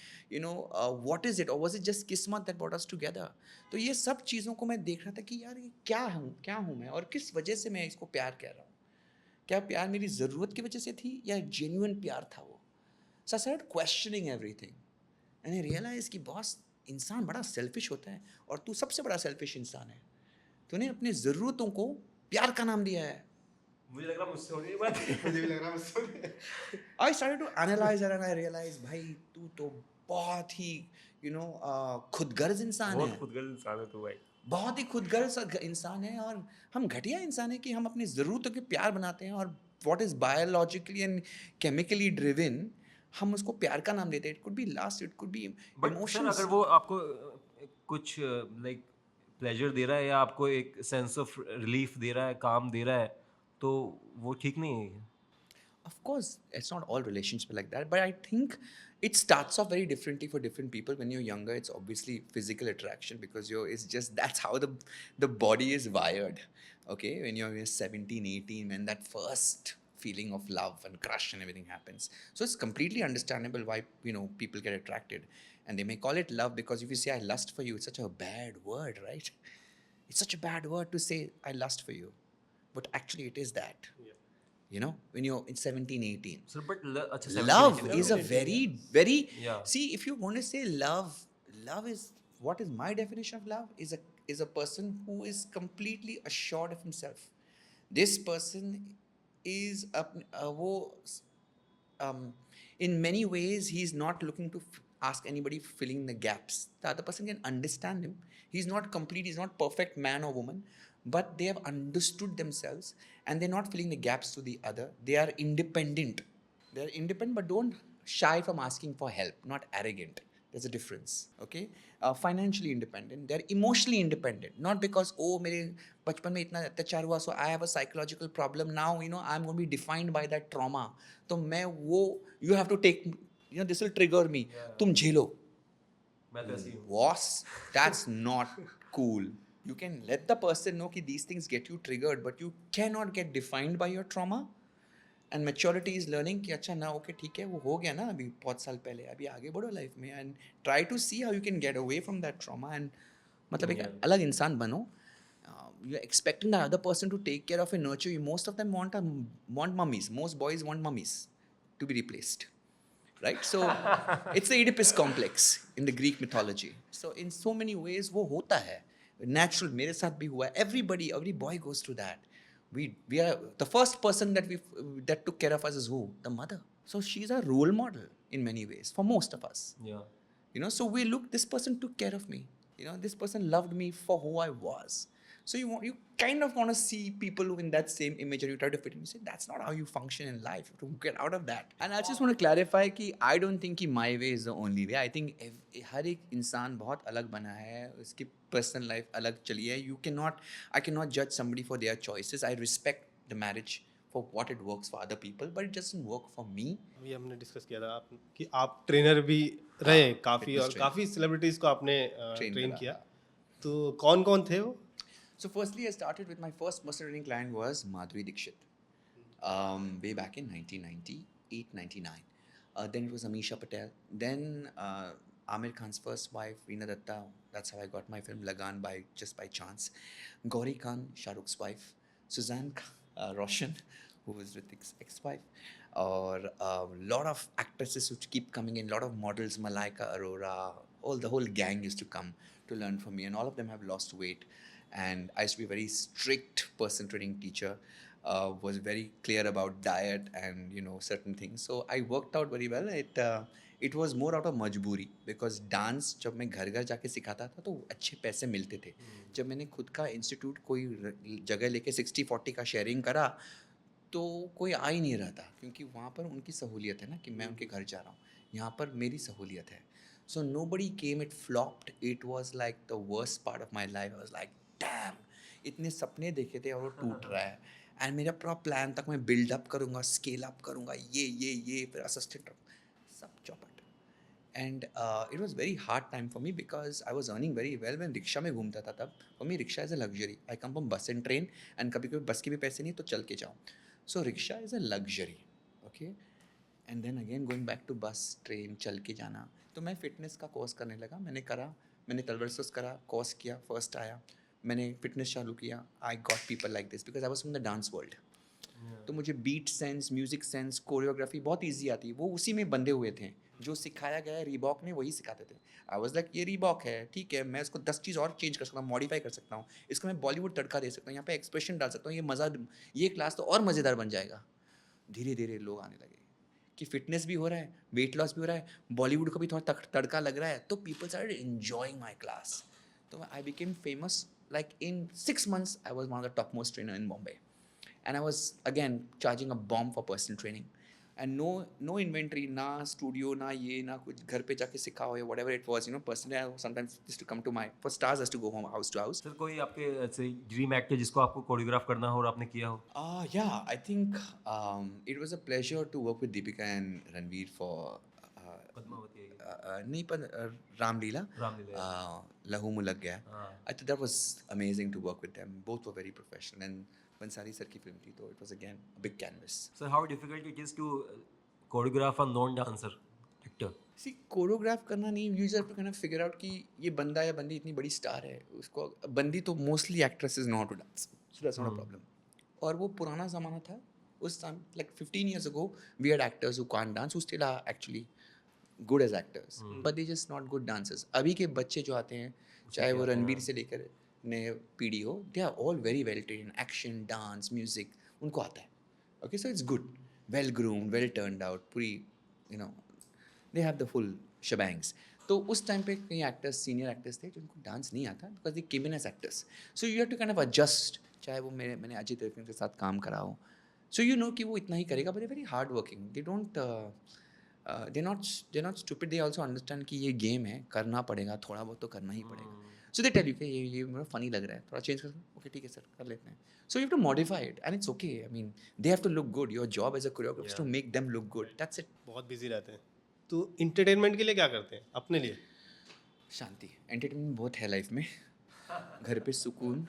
what is it, or was it just किस्मत that brought us together. तो ये सब चीज़ों को मैं देख रहा था कि यार ये क्या हूँ मैं, और किस वजह से मैं इसको प्यार कह रहा हूँ. क्या प्यार मेरी ज़रूरत की वजह से थी या जेन्युइन प्यार था वो. So I started questioning everything. And I realized कि बॉस, इंसान बड़ा सेल्फिश होता है, और तू सबसे बड़ा सेल्फिश इंसान है. तूने अपनी ज़रूरतों को प्यार का नाम दिया है. मुझे लग रहा मुझसे हो रही है बात. मुझे भी लग रहा है मुझसे. I started to analyze it, and I realized भाई तू तो बहुत ही खुदगर्ज इंसान है. बहुत खुदगर्ज इंसान है तू भाई. बहुत ही खुदगर्ज इंसान है, और हम घटिया इंसान है कि हम अपनी ज़रूरतों के प्यार बनाते हैं, और what is biologically and chemically driven हम उसको प्यार का नाम देते हैं. It could be lust, it could be but sir, emotions. अगर वो आपको कुछ लाइक प्लेजर दे रहा है या आपको एक सेंस ऑफ रिलीफ दे रहा है, काम दे रहा है, तो वो ठीक नहीं है. Of course, it's not all relationships like that, but I think it starts off very differently for different people. When you're younger, it's obviously physical attraction, because it's just that's how the body is wired. Okay, when you're 17, 18, when that first feeling of love and crush and everything happens. So it's completely understandable why people get attracted, and they may call it love, because if you say I lust for you, it's such a bad word, right? It's such a bad word to say I lust for you, but actually it is that. When you're in 17, 18. Sir but अच्छा, Love 17, is a very Yeah. see, if you want to say love is, what is my definition of love, is a person who is completely assured of himself. This person is in many ways he's not looking to ask anybody filling the gaps. The other person can understand him. He's not complete, he's not perfect man or woman, but they have understood themselves, and they're not filling the gaps to the other. They are independent. They're independent, but don't shy from asking for help, not arrogant. There's a difference, okay? Financially independent. They're emotionally independent. Not because, oh, मेरे बचपन में इतना अत्याचार हुआ, so I have a psychological problem. Now, I'm going to be defined by that trauma. तो मैं you have to take, this will trigger me. तुम झेलो. मैं तो ऐसे ही हूँ. Boss, that's not cool. You can let the person know that these things get you triggered, but you cannot get defined by your trauma. And maturity is learning कि अच्छा ना, okay, ठीक है, वो हो गया ना अभी बहुत साल पहले, अभी आगे बढ़ो लाइफ में, and try to see how you can get away from that trauma, and मतलब एक अलग इंसान बनो. You're expecting the other person to take care of and nurture you. Most of them want mummies. Most boys want mummies to be replaced. right? So it's the Oedipus complex in the Greek mythology. So in so many ways वो होता है, natural. मेरे साथ भी हुआ है. Every boy goes through that. We are the first person that took care of us is who? The mother. So she's a role model in many ways for most of us. Yeah. So we look, this person took care of me. This person loved me for who I was. So you kind of want to see people who in that same image, and you try to fit in. You say that's not how you function in life. You have to get out of that. And I just want to clarify कि I don't think कि my way is the only way. I think हर एक इंसान बहुत अलग बना है, उसकी personal life अलग चली है. I cannot judge somebody for their choices. I respect the marriage for what it works for other people, but it doesn't work for me. अभी हमने डिस्कस किया था कि आप ट्रेनर भी रहे काफ़ी, fitness और trainer. काफ़ी सेलिब्रिटीज़ को आपने Train ट्रेन करा, किया. हाँ. तो कौन कौन थे वो? So firstly, I started with my first personal training client was Madhuri Dixit, way back in 1998, 99. Then it was Amisha Patel. Then Amir Khan's first wife, Reena Datta. That's how I got my film Lagan just by chance. Gauri Khan, Shah Rukh's wife. Suzanne Roshan, who was Ritik's ex-wife. Or a lot of actresses which keep coming in, a lot of models, Malaika Arora, the whole gang used to come to learn from me, and all of them have lost weight. And I used to be a very strict person training teacher, was very clear about diet and certain things. So I worked out very well. It was more out of मजबूरी, because dance जब मैं घर घर जाके सिखाता था तो अच्छे पैसे मिलते थे. जब मैंने खुद का इंस्टीट्यूट कोई जगह लेके 60-40 का शेयरिंग करा तो कोई आ ही नहीं रहा था, क्योंकि वहाँ पर उनकी सहूलियत है ना कि मैं उनके घर जा रहा हूँ, यहाँ पर मेरी सहूलियत है. So nobody came, it flopped. It was like the worst part of my life. I was like, damn, इतने सपने देखे थे और वो टूट रहा है. एंड मेरा पूरा प्लान तक मैं बिल्डअप करूँगा, स्केल अप करूँगा, ये फिर असिस्टेंट सब चौपट. And it was very hard time for me because I was earning very well. मैं रिक्शा में घूमता था तब. For me rickshaw is a luxury. I come from बस एंड ट्रेन, एंड कभी कभी बस के भी पैसे नहीं तो चल के जाऊँ. So rickshaw is a luxury. Okay. And then again going back to bus train, चल के जाना. तो मैं फिटनेस का कोर्स करने लगा. मैंने तलवर्सस करा, कोर्स किया, फर्स्ट आया. मैंने फिटनेस चालू किया. I got people like this because I was from the dance world. तो मुझे beat sense, music sense, choreography बहुत ईजी आती है. वो उसी में बंधे हुए थे. जो सिखाया गया है रीबॉक ने वही सिखाते थे. आई वॉज लाइक ये रीबॉक है, ठीक है, मैं इसको 10 चीज़ और चेंज कर सकता हूँ, मॉडिफाई कर सकता हूँ, इसको मैं बॉलीवुड तड़का दे सकता हूँ, यहाँ पे एक्सप्रेशन डाल सकता हूँ, ये क्लास तो और मज़ेदार बन जाएगा. धीरे धीरे लोग आने लगे कि फिटनेस भी हो रहा है, वेट लॉस भी हो रहा है, बॉलीवुड का भी थोड़ा तड़का लग रहा है. तो people started enjoying my class. तो I became famous. Like in 6 months I was one of the top most trainer in Bombay. And I was again charging a bomb for personal training, and no inventory, na studio, na ye, na kuch घर पे जाके सिखाओ या whatever it was. Personally I sometimes used to come to my, for stars has to go home house to house. Sir कोई आपके ऐसे dream actor जिसको आपको कोरियोग्राफ करना हो और आपने किया हो? Yeah, I think it was a pleasure to work with Deepika and Ranveer for Padmavati नहीं पर रामलीला, लहू मुलक गया. I thought that was amazing to work with them. Both were very professional, and Bhansali sir की फिल्म थी तो it was again a big canvas. Sir how difficult it is to choreograph a non dancer actor? See, choreograph करना नहीं, you just have to kind of figure out कि ये बंदा या बंदी इतनी बड़ी स्टार है, उसको बंदी तो mostly actresses know how to dance, so that's not a problem. और वो पुराना ज़माना था. उस time like 15 years ago we had actors who can't dance, who still are actually good as actors, but they just not good dancers. अभी के बच्चे जो आते हैं, चाहे वो रणबीर से लेकर नए पीढ़ी हो, they are all very well train. Action, dance, music उनको आता है. Okay, so it's good, well groomed, well turned out, पूरी they have the full shebangs. तो उस टाइम पे कई एक्टर्स, सीनियर एक्टर्स थे जिनको डांस नहीं आता because they came in as actors. So you have to kind of adjust. चाहे वो मैंने अजय देवगन के साथ काम करा हो, सो कि वो इतना ही करेगा, but they very hard working. They don't they not stupid. They also understand कि ये गेम है, करना पड़ेगा, थोड़ा बहुत तो करना ही पड़ेगा. सो दे टेल यू कि ये मेरा फनी लग रहा है, थोड़ा चेंज कर सकते हैं. ओके ठीक है सर, कर लेते हैं. So you have to modify it and it's okay. I mean they have to look good. Your job as a choreographer to make them look good. That's it. बहुत busy रहते हैं. तो entertainment के लिए क्या करते हैं अपने लिए? शांति. एंटरटेनमेंट बहुत है लाइफ में. घर पे सुकून.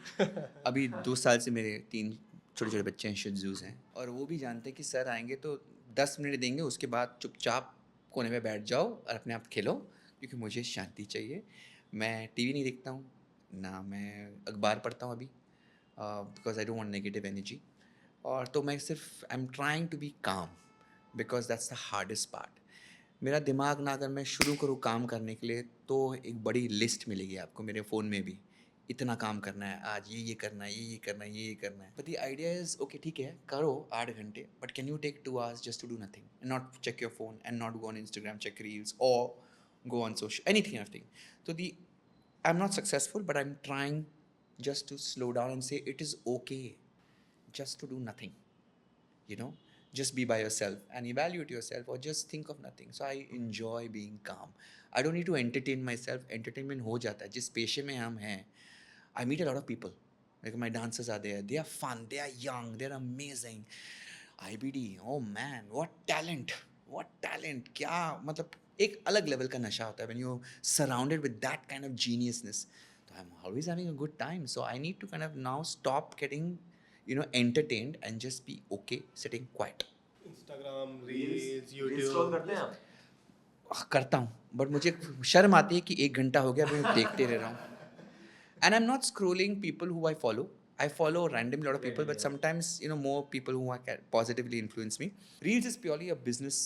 अभी 2 साल से मेरे 3 छोटे छोटे बच्चे हैं, शिज़ूज़ हैं, और वो भी जानते हैं कि सर आएंगे तो 10 मिनट देंगे, उसके बाद चुपचाप कोने में बैठ जाओ और अपने आप खेलो, क्योंकि मुझे शांति चाहिए. मैं टीवी नहीं देखता हूँ, ना मैं अखबार पढ़ता हूँ अभी, because I don't want negative energy. और तो मैं सिर्फ I am trying to be calm, because that's the hardest part. मेरा दिमाग ना अगर मैं शुरू करूँ काम करने के लिए तो एक बड़ी लिस्ट मिलेगी आपको मेरे फ़ोन में भी, इतना काम करना है आज, ये करना है, ये करना है, ये करना है। But the idea is okay ठीक है करो 8 घंटे, but can you take 2 hours just to do nothing and not check your phone and not go on Instagram, check reels और go on social anything. So I'm not successful, but I'm trying just to slow down and say it is okay just to do nothing, you know, just be by yourself and evaluate yourself or just think of nothing. So I enjoy being calm. I don't need to entertain myself. Entertainment हो जाता है जिस पेशे में हम हैं. I meet a lot of people, like my dancers are there, they are fun, they are young, they are amazing. IBD, oh man, what talent, क्या मतलब एक अलग लेवल का नशा होता है when you're surrounded with that kind of geniusness. So I'm always having a good time. So I need to kind of now stop getting, you know, entertained and just be okay sitting quiet. Instagram, reels, scroll YouTube करते हैं आप? करता हूँ but मुझे शर्म आती है कि 1 घंटा हो गया मैं देखते रह रहा हूँ. And I'm not scrolling people who I follow. I follow randomly a lot of people, but sometimes, you know, more people who are positively influence me. Reels is purely a business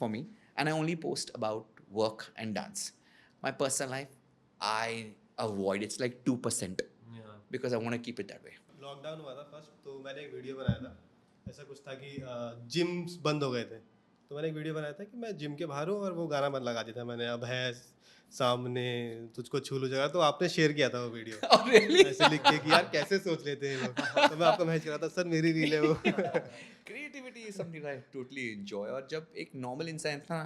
for me, and I only post about work and dance. My personal life, I avoid. It's like 2% because I want to keep it that way. Lockdown हुआ था first, तो मैंने एक video बनाया था. ऐसा कुछ था कि जिम्स बंद हो गए थे, तो मैंने एक वीडियो बनाया था कि मैं जिम के बाहर हूँ और वो गाना बंद लगा दिया था मैंने, अब है सामने तुझको छू लू जगह. तो आपने शेयर किया था वो वीडियो. Oh, really? ऐसे लिख के कि यार कैसे सोच लेते हैं लोग. तो मैं आपको मैसेज कर रहा था, सर मेरी रील है वो. Creativity is something I totally enjoy. और जब एक नॉर्मल इंसान इतना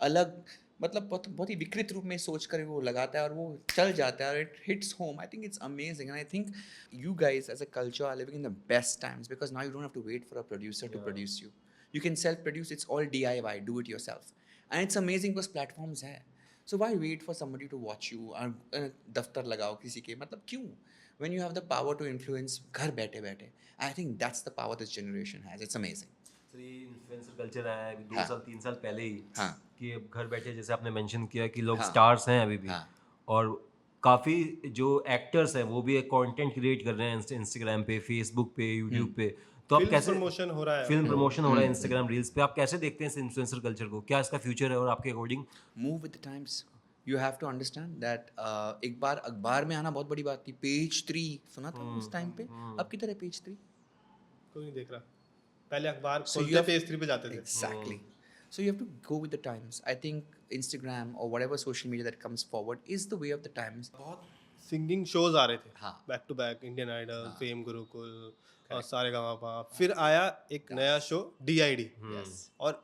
अलग मतलब बहुत ही विकृत रूप में सोच कर वो लगाता है और वो चल जाता है और it hits home. I think it's amazing and I think you guys as a culture are living in the best times because now you don't have to wait for a producer to produce you. You can self produce. It's all DIY, do it yourself. And it's amazing because platforms है. So why wait for somebody to watch you. दफ्तर लगाओ किसी के, मतलब क्यों? when you have the power to influence घर बैठे बैठे. I think that's the power this generation has. It's amazing. ये इन्फ्लुएंसर कल्चर आया है 2 हाँ. साल 3 साल पहले ही. हाँ. कि अब घर बैठे जैसे आपने मेंशन किया कि लोग हाँ. स्टार्स हैं अभी भी. हाँ. और काफ़ी जो एक्टर्स हैं वो भी एक कंटेंट क्रिएट कर रहे हैं इंस्टाग्राम पे, फेसबुक पे, यूट्यूब पे. तो आप फिल्म कैसे प्रमोशन हो रहा है. फिल्म प्रमोशन हो रहा है इंस्टाग्राम रील्स पे, आप कैसे देखते हैं इस इन्फ्लुएंसर कल्चर को? क्या इसका फ्यूचर है और आपके according? Move with the times. You have to understand that एक बार अखबार में आना बहुत बड़ी बात थी. पेज 3 सुना था उस टाइम पे. अब किधर है पेज 3? कोई नहीं देख रहा. पहले अखबार So you खोलते have- पेज 3 पे जाते थे. Exactly. So you have to go with the times. I think Instagram or whatever social media that comes forward is the way of the times. बहुत सिंगिंग शोज आ रहे थे हाँ. Back to back. Indian Idol, fame Gurukul और सारेगामापा. फिर आया एक नया शो DID Yes. और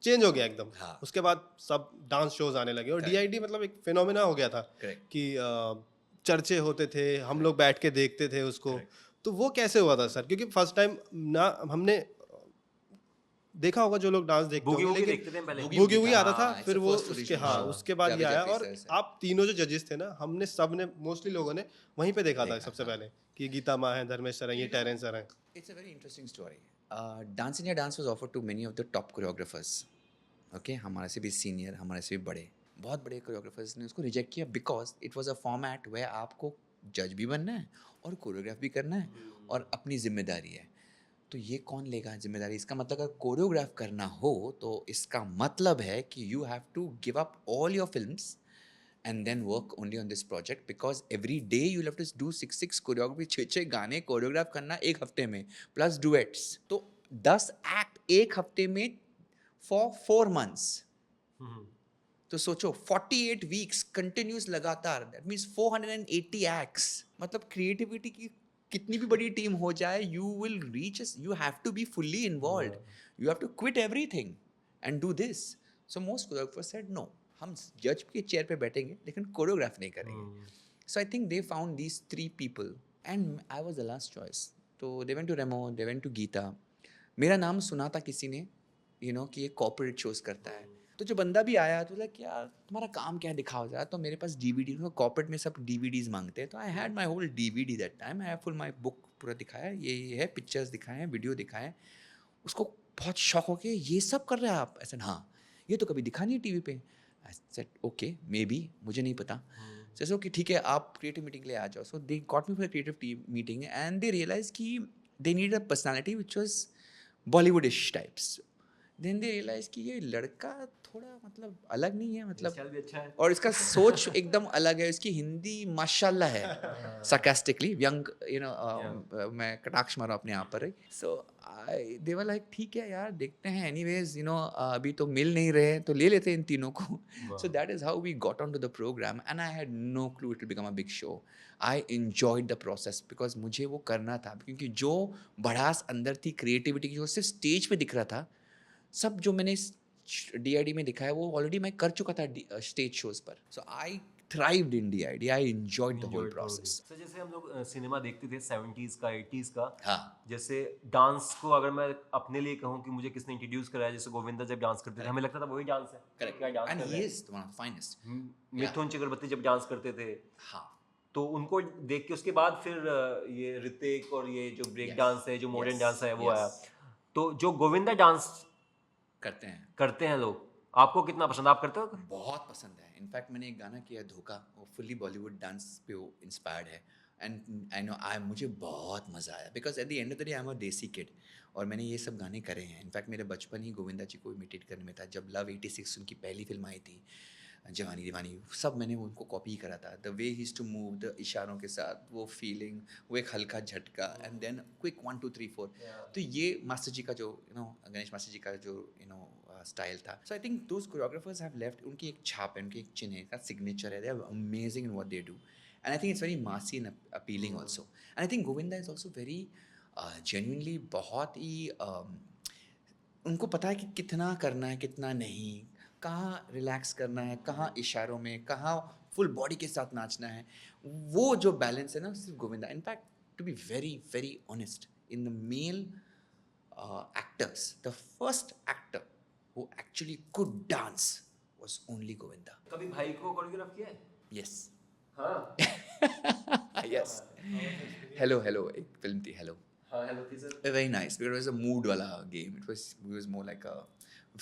चेंज हो गया एकदम. हाँ. उसके बाद सब डांस शोज आने लगे और DID मतलब एक फिनोमिना हो गया था Correct. कि चर्चे होते थे, हम लोग बैठ के देखते थे उसको. तो वो कैसे हुआ था सर? क्योंकि फर्स्ट टाइम ना हमने देखा होगा जो लोग डांस देखते बूगी होंगे, वूगी लेकिन देखते थे पहले. बूगी वूगी आता था. हाँ, फिर it's वो the first उसके original हाँ show. उसके बाद ये Javi आया. Javi और sir. आप तीनों जो जजेस थे ना, हमने सब ने मोस्टली लोगों ने वहीं पे देखा था सबसे पहले कि गीता माँ है, धर्मेश सर हैं, ये टेरेंस सर हैं. It's a very interesting story. Dance India Dance was offered to many of the top choreographers. Okay, हमारे से भी सीनियर, हमारे से भी बड़े, बहुत बड़े कोरियोग्राफर्स ने उसको रिजेक्ट किया because it was a format वे आपको जज भी बनना है और कोरियोग्राफ भी करना है और अपनी जिम्मेदारी है. तो ये कौन लेगा जिम्मेदारी? इसका मतलब अगर कोरियोग्राफ करना हो तो इसका मतलब है कि you have to give up all your films and then work only on this project because every day you'll have to do 6 choreography, 6 गाने कोरियोग्राफ करना एक हफ्ते में प्लस डुएट्स. तो 10 एक्ट एक हफ्ते में for 4 months. तो सोचो 48 वीक्स कंटिन्यूस लगातार, दैट मीन्स 480 एक्ट्स. मतलब क्रिएटिविटी की कितनी भी बड़ी टीम हो जाए, you will reach, you have to be fully involve. You have to quit everything and do this. So most choreographers said no, हम जज के चेयर पे बैठेंगे लेकिन कोरियोग्राफ नहीं करेंगे. So I think they found these 3 people and I was the last choice. तो they went to Remo, they went to Geeta. मेरा नाम सुना था किसी ने, यू नो, कि ये कॉर्पोरेट शोज करता है. तो जो बंदा भी आया तो लाइक यार तुम्हारा काम क्या है दिखाओ जरा. तो मेरे पास DVD, कॉर्पोरेट में सब DVDs मांगते हैं. तो I had my whole DVD that time. I have full my book पूरा दिखाया, ये है, पिक्चर्स दिखाए हैं, वीडियो दिखाए. उसको बहुत शौक हो गया, ये सब कर रहे हैं आप? ऐसा हाँ, ये तो कभी दिखा नहीं टीवी पे. I said okay may be, मुझे नहीं पता. जैसे ओके ठीक है, आप क्रिएटिव मीटिंग के लिए आ जाओ. So they got me for creative team meeting and they realise कि they need a personality which was Bollywoodish types. Then they realise कि ये लड़का थोड़ा मतलब अलग नहीं है, मतलब स्टाइल भी अच्छा है। और इसका सोच एकदम अलग है, इसकी हिंदी माशाल्लाह है, sarcastically यंग मैं कटाक्ष मारा अपने आप पर, सो आई दे वर लाइक ठीक है यार देखते हैं, एनीवेज अभी तो मिल नहीं रहे तो ले लेते हैं इन तीनों को. So that is how we got on to the program and I had no clue it will become a big show. I enjoyed the process because मुझे वो करना था, क्योंकि जो भड़ास अंदर थी, क्रिएटिविटी की, जो सिर्फ स्टेज पे दिख रहा था, सब जो मैंने DID में दिखाया वो ऑलरेडी मैं कर चुका था स्टेज शोज पर. सो आई thrived in DID. I enjoyed the whole process. Sir जैसे हम लोग सिनेमा देखते थे 70s का 80s का, हाँ. जैसे डांस को अगर मैं अपने लिए कहूँ कि मुझे किसने इंट्रोड्यूस कराया, जैसे गोविंदा जब डांस करते थे हमें लगता था वही डांस है. Correct. क्या डांस And कर he रहे हैं. is one of the finest. Mithun Chakraborty जब डांस करते थे हाँ. तो उनको देख के उसके बाद फिर ये ऋतिक और ये जो ब्रेक Yes. डांस है, जो मॉडर्न Yes. डांस है वो Yes. आया. तो जो गोविंदा डांस करते हैं लोग, आपको कितना पसंद, आप करते हो? बहुत पसंद है. इनफैक्ट मैंने एक गाना किया धोखा, वो फुल्ली बॉलीवुड डांस पे वो इंस्पायर्ड है. एंड आई नो मुझे बहुत मज़ा आया because at the end of the day I am a देसी किड, और मैंने ये सब गाने करे हैं. इनफैक्ट मेरा बचपन ही गोविंदा जी को इमिटेट करने में था. जब लव 86 उनकी पहली फिल्म आई थी, जवानी दीवानी, सब मैंने उनको कॉपी करा था. The way he to move, the इशारों के साथ, वो फीलिंग, वो एक हल्का झटका, एंड देन क्विक 1 2 3 4. तो ये मास्टर जी का जो गणेश मास्टर जी का जो स्टाइल था. So I think those choreographers have left, उनकी एक छाप है, उनकी एक चिन्ह है, सिग्नेचर है. They are amazing in what they do, and I think it's very massy and appealing also. And I think Govinda is also very genuinely, बहुत ही उनको पता है कि कितना करना है कितना नहीं, कहाँ रिलैक्स करना है, कहाँ इशारों में, कहाँ फुल बॉडी के साथ नाचना है. वो जो बैलेंस है ना, सिर्फ Govinda. In fact to be very very honest, in the male actors, the first actor who actually could dance was only Govinda. कभी भाई को कोरियोग्राफ किया है? Yes. हाँ. Yes. Hello, एक फिल्म थी Hello. हाँ, हेलो थी sir. Very nice because it was a mood वाला game. It was more like a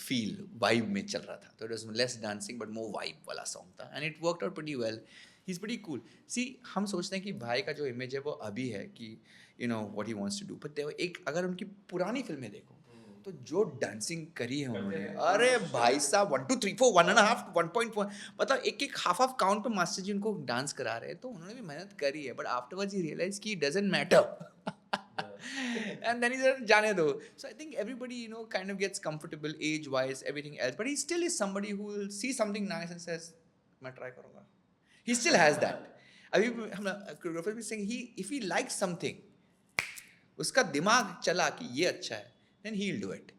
feel, vibe में चल रहा था. So it was less dancing but more vibe वाला song था, and it worked out pretty well. He's pretty cool. See, हम सोचते हैं कि भाई का जो इमेज है वो अभी है कि what he wants to do. But एक अगर उनकी पुरानी फिल्में देखो तो जो डांसिंग करी है उन्होंने, अरे भाई साहब 1 2 3 4 1.5 1.4, मतलब एक हाफ काउंट पे मास्टर जी उनको डांस करा रहे हैं. तो उन्होंने भी मेहनत करी है, बट आफ्टरवर्ड्स ही रियलाइज कि doesn't matter. And then he said, जाने दो. So I think everybody kind of gets comfortable age wise, everything else, but he still is somebody who will see something nice and says मैं try करूँगा. He still has that. अभी हम choreographer भी saying if he likes something, उसका दिमाग चला कि ये अच्छा है, then he'll do it.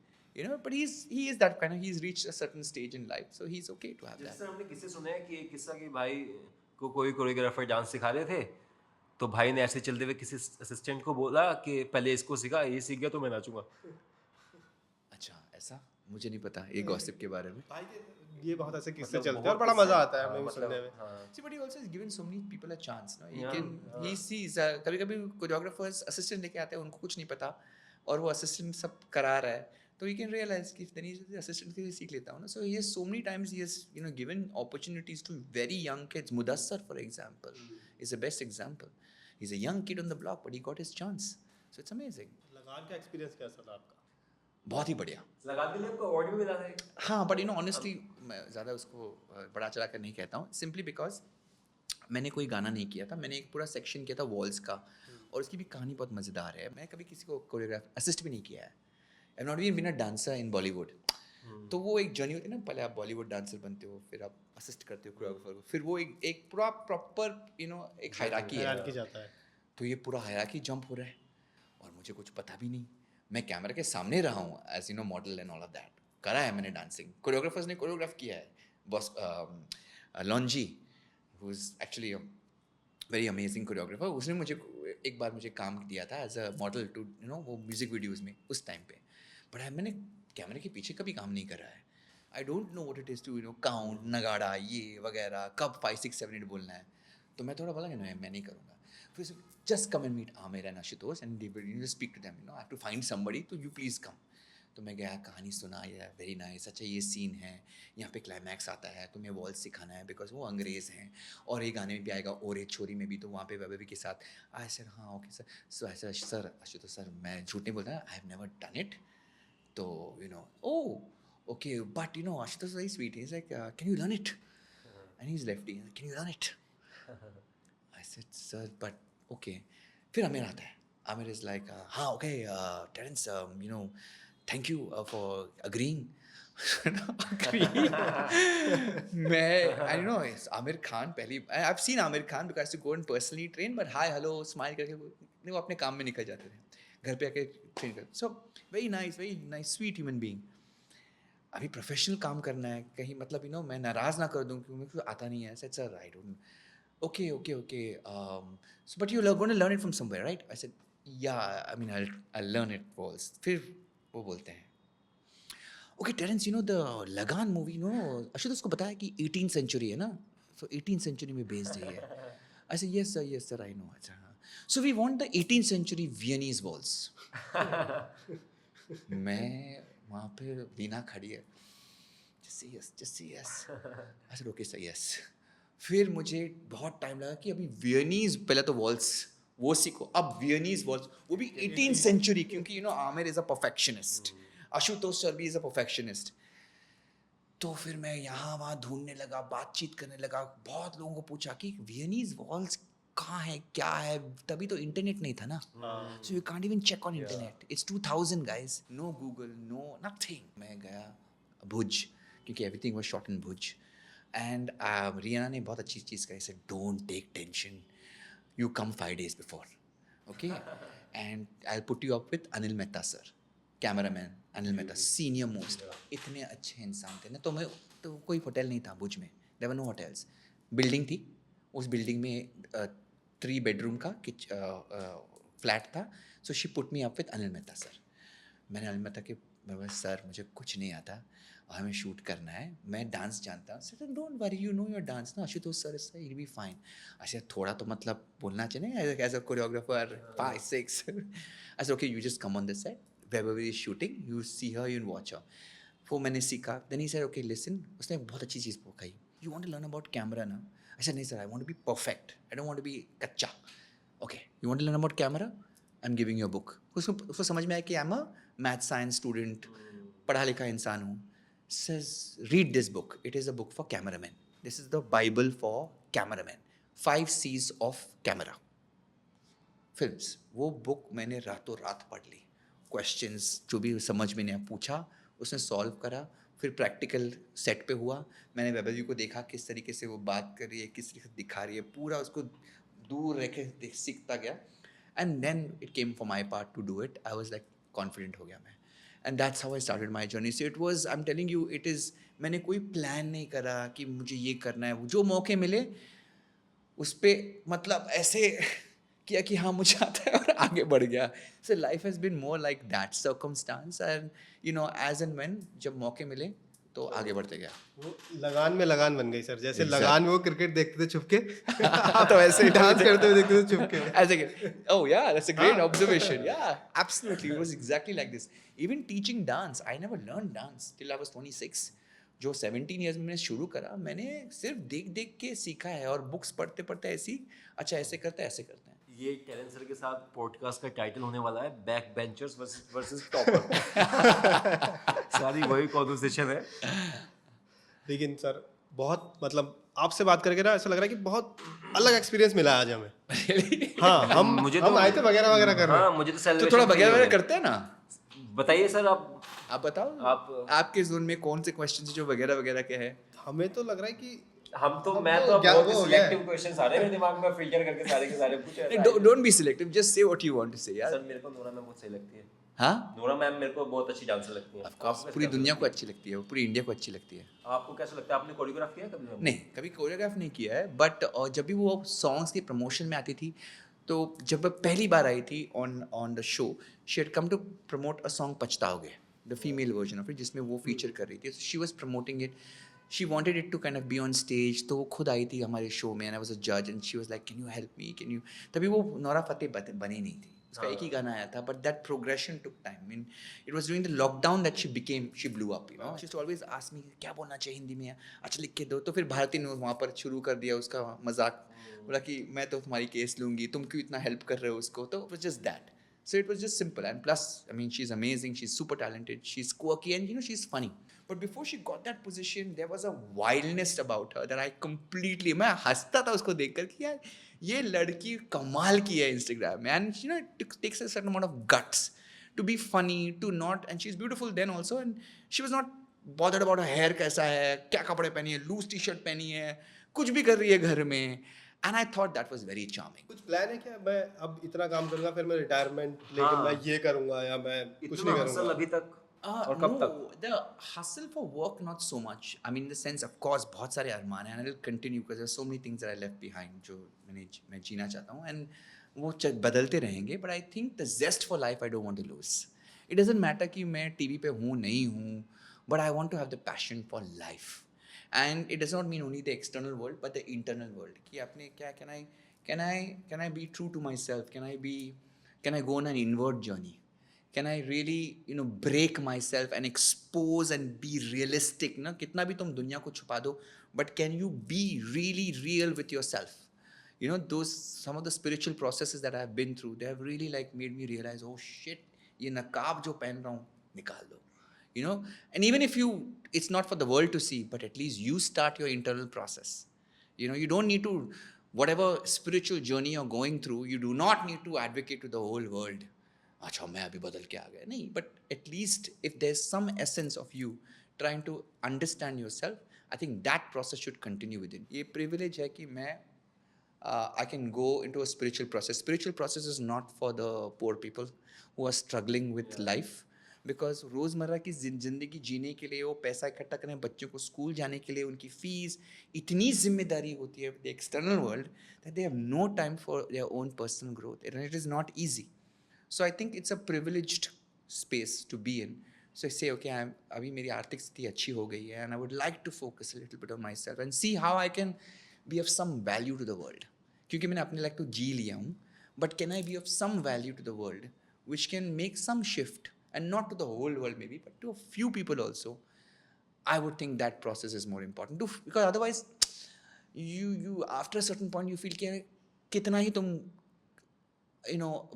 But he is that kind of, he's reached a certain stage in life, so he's okay to have that. जैसे हमने किससे सुना है कि एक किस्सा कि भाई को कोई कोरियोग्राफर डांस सिखा रहे थे, तो भाई ने ऐसे चलते हुए किसी असिस्टेंट को बोला कि पहले इसको सिखा, ये सीख गया तो मैं नाचूंगा. अच्छा, ऐसा मुझे नहीं पता ये गॉसिप के बारे में. भाई ये बहुत ऐसे किस्से मतलब चलते हैं और बहुत बड़ा किस्से- मजा आता है हाँ, हमें भी मतलब- सुनने में. हाँ. See, but he also has given so many people a chance. He Yeah, can, he sees. कभी-कभी कोरियोग्राफर्स असिस्टेंट लेके आते हैं, उनको कुछ नहीं पता और वो असिस्टेंट सब करा रहा है, तो you can realize कि then he's assistant से सीख लेता हूँ ना. So he has so many times he has given opportunities to very young kids. Mudassar, for example, is the best example. He's a young kid on the block, but he got his chance. So it's amazing. लगान का experience कैसा था आपका? बहुत ही बढ़िया. लगा के लिए आपको अवार्ड भी मिला था. हाँ, बट ऑनेस्टली मैं ज़्यादा उसको बड़ा चढ़ा कर नहीं कहता हूँ, सिंपली बिकॉज मैंने कोई गाना नहीं किया था. मैंने एक पूरा सेक्शन किया था वॉल्स का, और उसकी भी कहानी बहुत मज़ेदार है. मैं कभी किसी को कोरियोग्राफ असिस्ट भी नहीं किया है. I not been a dancer in Bollywood. तो वो एक जर्नी होती है ना, पहले आप बॉलीवुड डांसर बनते हो, फिर आप असिस्ट करते हो कोरियोग्राफर को, फिर वो एक पूरा प्रॉपर एक हायरार्की है. हैरान की जाता है. तो ये पूरा हायरार्की जंप हो रहा है और मुझे कुछ पता भी नहीं. मैं कैमरा के सामने रहा हूँ as model and all of that. करा है मैंने डांसिंग, कोरियोग्राफर्स ने कोरियोग्राफ किया है. बॉस लॉन्जी, who is actually very amazing choreographer, उसने मुझे एक बार काम दिया था एज अ मॉडल टू वो म्यूजिक वीडियोज़ में उस टाइम पे. बट मैंने कैमरे के पीछे कभी काम नहीं करा है. I don't know what it is to count, नगाड़ा, ये वगैरह, कब 5 6 7 8 बोलना है. तो मैं थोड़ा बोला कि मैं नहीं करूँगा. फिर just come and meet Amir and Ashutosh and they will speak to them. I have to find somebody, तो you please come. तो मैं गया, कहानी सुना, ये वेरी नाइस, अच्छा ये सीन है, यहाँ पे क्लाइमैक्स आता है, तुम्हें वॉल्स सिखाना है बिकॉज वो अंग्रेज़ हैं, और ये गाने में भी आएगा ओरे छोरी में भी, तो वहाँ पे वैभवी के साथ. आई सर हाँ ओके सर. सो ऐसा सर आशुतोष सर, मैं झूठ नहीं बोलता, I have never done it, तो okay, but Ashutosh is very sweet. He's like, can you learn it? And he's lefty. He's like, can you learn it? I said, sir, but okay. फिर Amir आता है. Amir is like, हाँ, okay, Terence, thank you for agreeing. It's Amir Khan I've seen Amir Khan because I used to go and personally train, but hi, hello, smile करके वो अपने काम में निकल जाते थे. घर पे आके ट्रेन कर. So very nice, sweet human being. अभी प्रोफेशनल काम करना है कहीं मतलब मैं नाराज़ ना कर दूं क्योंकि मुझे आता नहीं है. I said, sir, I don't. Okay. So but you're going to learn it from somewhere, right? I said, yeah, I mean, I'll learn it first. फिर वो बोलते हैं, okay, Terence, the Lagan movie, Ashutosh को पता है कि 18th century है ना? So 18th century में based है ये. I said, yes sir, I know. अच्छा, so we want the 18th century Viennese waltz. मैं वहाँ पे वीना खड़ी है. Just say yes. I said, okay, say yes. फिर मुझे बहुत टाइम लगा कि अभी वियनीज पहले तो वॉल्स वो सीखो, अब वियनीज वॉल्स वो भी 18th सेंचुरी, क्योंकि Aamir is a perfectionist, Ashutosh sir भी इज अ परफेक्शनिस्ट. तो फिर मैं यहाँ वहाँ ढूंढने लगा, बातचीत करने लगा, बहुत लोगों को पूछा कि वियनीज वॉल्स कहाँ है, क्या है. तभी तो इंटरनेट नहीं था ना, so you can't even check on internet. It's 2000 guys, no Google, no nothing. मैं गया भुज, क्योंकि everything was shot in Bhuj. And Riyana ने बहुत अच्छी चीज़ कही, say don't take tension, you come 5 days before, okay, and I put you up with Anil Mehta sir, cameraman Anil Mehta, senior most. इतने अच्छे इंसान थे ना. तो कोई होटल नहीं था भुज में, there were no hotels. Building थी, उस बिल्डिंग में 3 bedroom का फ्लैट था. So she put me up with Anil Mehta sir. मैंने अनिल मेहता के सर मुझे कुछ नहीं आता, हमें शूट करना है, मैं डांस जानता हूँ. Sir don't worry, you know your dance ना, Ashutosh sir is will be fine. अच्छा, थोड़ा तो मतलब बोलना चाहिए एज अ कोरियोग्राफर, 5-6. अच्छा, okay, you just come on this set, wherever is shooting, you see her, you watch her. वो मैंने सीखा. Then he said, okay, listen. उसने बहुत अच्छी चीज़ कही. You want to learn about camera ना? I said, नहीं sir, I want to be perfect. I don't want to be कच्चा. Okay, you want to learn about camera? I'm giving you a book. उसको समझ में आया कि I'm a math science student, पढ़ा लिखा इंसान हूँ. Says, read this book. It is a book for cameramen. This is the Bible for cameramen. 5 C's of camera. Films. वो बुक मैंने रातों रात पढ़ ली. क्वेश्चंस जो भी समझ में नहीं पूछा, उसने सॉल्व करा. फिर प्रैक्टिकल सेट पे हुआ. मैंने वेबल को देखा किस तरीके से वो बात कर रही है, किस तरीके से दिखा रही है, पूरा उसको दूर रह के सीखता गया. And then it came for my part to do it. I was like confident हो गया मैं. And that's how I started my journey. So it was, I am telling you, it is, मैंने कोई प्लान नहीं करा कि मुझे ये करना है. जो मौके मिले उस पर मतलब ऐसे किया कि हाँ मुझे आता है और आगे बढ़ गया. So life has been more like that circumstance, and as and when जब मौके मिले तो आगे बढ़ते गया. वो लगान में लगान बन गई सर. जैसे लगान में वो क्रिकेट देखते थे छुपके, तो ऐसे ही डांस करते हुए देखते थे छुपके. As a kid. Oh yeah, that's a great observation. Yeah, absolutely. It was exactly like this. Even teaching dance, I never learned dance till I was 26. जो 17 years में मैंने शुरू करा, मैंने सिर्फ देख के सीखा है, और बुक्स पढ़ते पढ़ते ऐसी, अच्छा ऐसे करते हैं. ये टेरेंस सर के साथ पॉडकास्ट का टाइटल होने वाला है, बैक बेंचर्स वर्सेस टॉपर. सारी वही कॉन्वर्सेशन है. लेकिन सर बहुत मतलब आपसे बात करके ना ऐसा लग रहा है कि बहुत अलग एक्सपीरियंस मिला आज हमें. हाँ, हम आए थे वगैरह वगैरह कर रहे हैं. हाँ, मुझे तो थोड़ा वगैरह करते हैं ना. बताइए सर, आप बताओ, आपके जोन में कौन से क्वेश्चन जो वगैरह वगैरह के हैं. हमें तो लग रहा है कि मैं तो बहुत सिलेक्टिव क्वेश्चंस आ रहे हैं मेरे दिमाग में, फिल्टर करके सारे के सारे पूछे. Don't be selective, just say what you want to say. यार सर, मेरे को नोरा मैम बहुत सही लगती है. हाँ, नोरा मैम मेरे को बहुत अच्छी डांसर लगती है. ऑफ पूरी दुनिया को अच्छी लगती है, वो पूरी इंडिया को अच्छी लगती है. आपको कैसा लगता है? आपने कोरियोग्राफ किया है कभी? नहीं, कभी कोरियोग्राफ नहीं किया है, बट जब भी वो सॉन्ग्स की प्रमोशन में आती थी, तो जब वो पहली बार आई थी on the show, she had come to promote a song Pachtaoge, the female version of it, जिसमें वो फीचर कर रही थी. She was promoting it, she wanted it to kind of be on stage. तो वो खुद आई थी हमारे शो में, and I was a judge, and she was like, can you help me, can you. तभी वो नोरा फतेह बनी नहीं थी, उसका एक ही गाना आया था, but that progression took time. I mean, it was during the lockdown that she blew up, you know. She used to always ask me, क्या बोलना चाहिए हिंदी में, अच्छा लिख के दो. तो फिर भारती ने वहाँ पर शुरू कर दिया उसका मजाक, बोला कि मैं तो तुम्हारी केस लूँगी, तुम क्यों इतना हेल्प कर रहे हो उसको. तो it was just that. So it was just simple. And plus, I mean, she's amazing. She's super talented. She's quirky, and she's funny. But before she got that position, there was a wildness about her that I completely. मैं हंसता था उसको देखकर कि यार ये लड़की कमाल की है Instagram में. And it takes a certain amount of guts to be funny, to not. And she's beautiful then also. And she was not bothered about her hair कैसा है, क्या कपड़े पहनी है, loose t-shirt पहनी है, कुछ भी कर रही है घर में. And I thought that was very charming. कुछ प्लान है क्या, मैं अब इतना काम करूंगा फिर मैं रिटायरमेंट लेकिन मैं ये करूंगा या मैं कुछ नहीं करूंगा अभी तक और कब तक? The hustle for work, not so much. I mean, in the sense, of course, बहुत सारे अरमान हैं, and I will continue because there's so many things that I left behind जो मैं जीना चाहता हूँ, and वो बदलते रहेंगे. But I think the zest for life I don't want to lose. It doesn't matter कि मैं TV पे हूँ नहीं हूँ, but I want to have the passion for life. And it does not mean only the external world, but the internal world. कि आपने क्या can I be true to myself? Can I go on an inward journey? Can I really break myself and expose and be realistic? ना कितना भी तुम दुनिया को छुपा दो, but can you be really real with yourself? Some of the spiritual processes that I have been through, they have really like made me realize, oh shit, ये नकाब जो पहन रहा हूँ निकाल दो. And even if it's not for the world to see, but at least you start your internal process. You don't need to, whatever spiritual journey you're going through, you do not need to advocate to the whole world. अच्छा मैं अभी बदल के आ गया नहीं, but at least if there's some essence of you trying to understand yourself, I think that process should continue within. ये privilege है कि मैं I can go into a spiritual process. Spiritual process is not for the poor people who are struggling with life. Because रोज़मर्रा की ज़िंदगी जीने के लिए वो पैसा इकट्ठा करें, बच्चों को स्कूल जाने के लिए उनकी फ़ीस, इतनी जिम्मेदारी होती है the external world that they have no time for their own personal growth and it is not easy. So I think it's a privileged space to be in. So say okay अभी मेरी आर्थिक स्थिति अच्छी हो गई है and I would like to focus little bit on myself and see how I can be of some value to the world. क्योंकि मैंने अपने लाइफ तो जी लिया हूँ, but can I be of some value to the world which can make some shift. And not to the whole world maybe, but to a few people also. I would think that process is more important. Because otherwise, you after a certain point, you feel कि कितना ही तुम,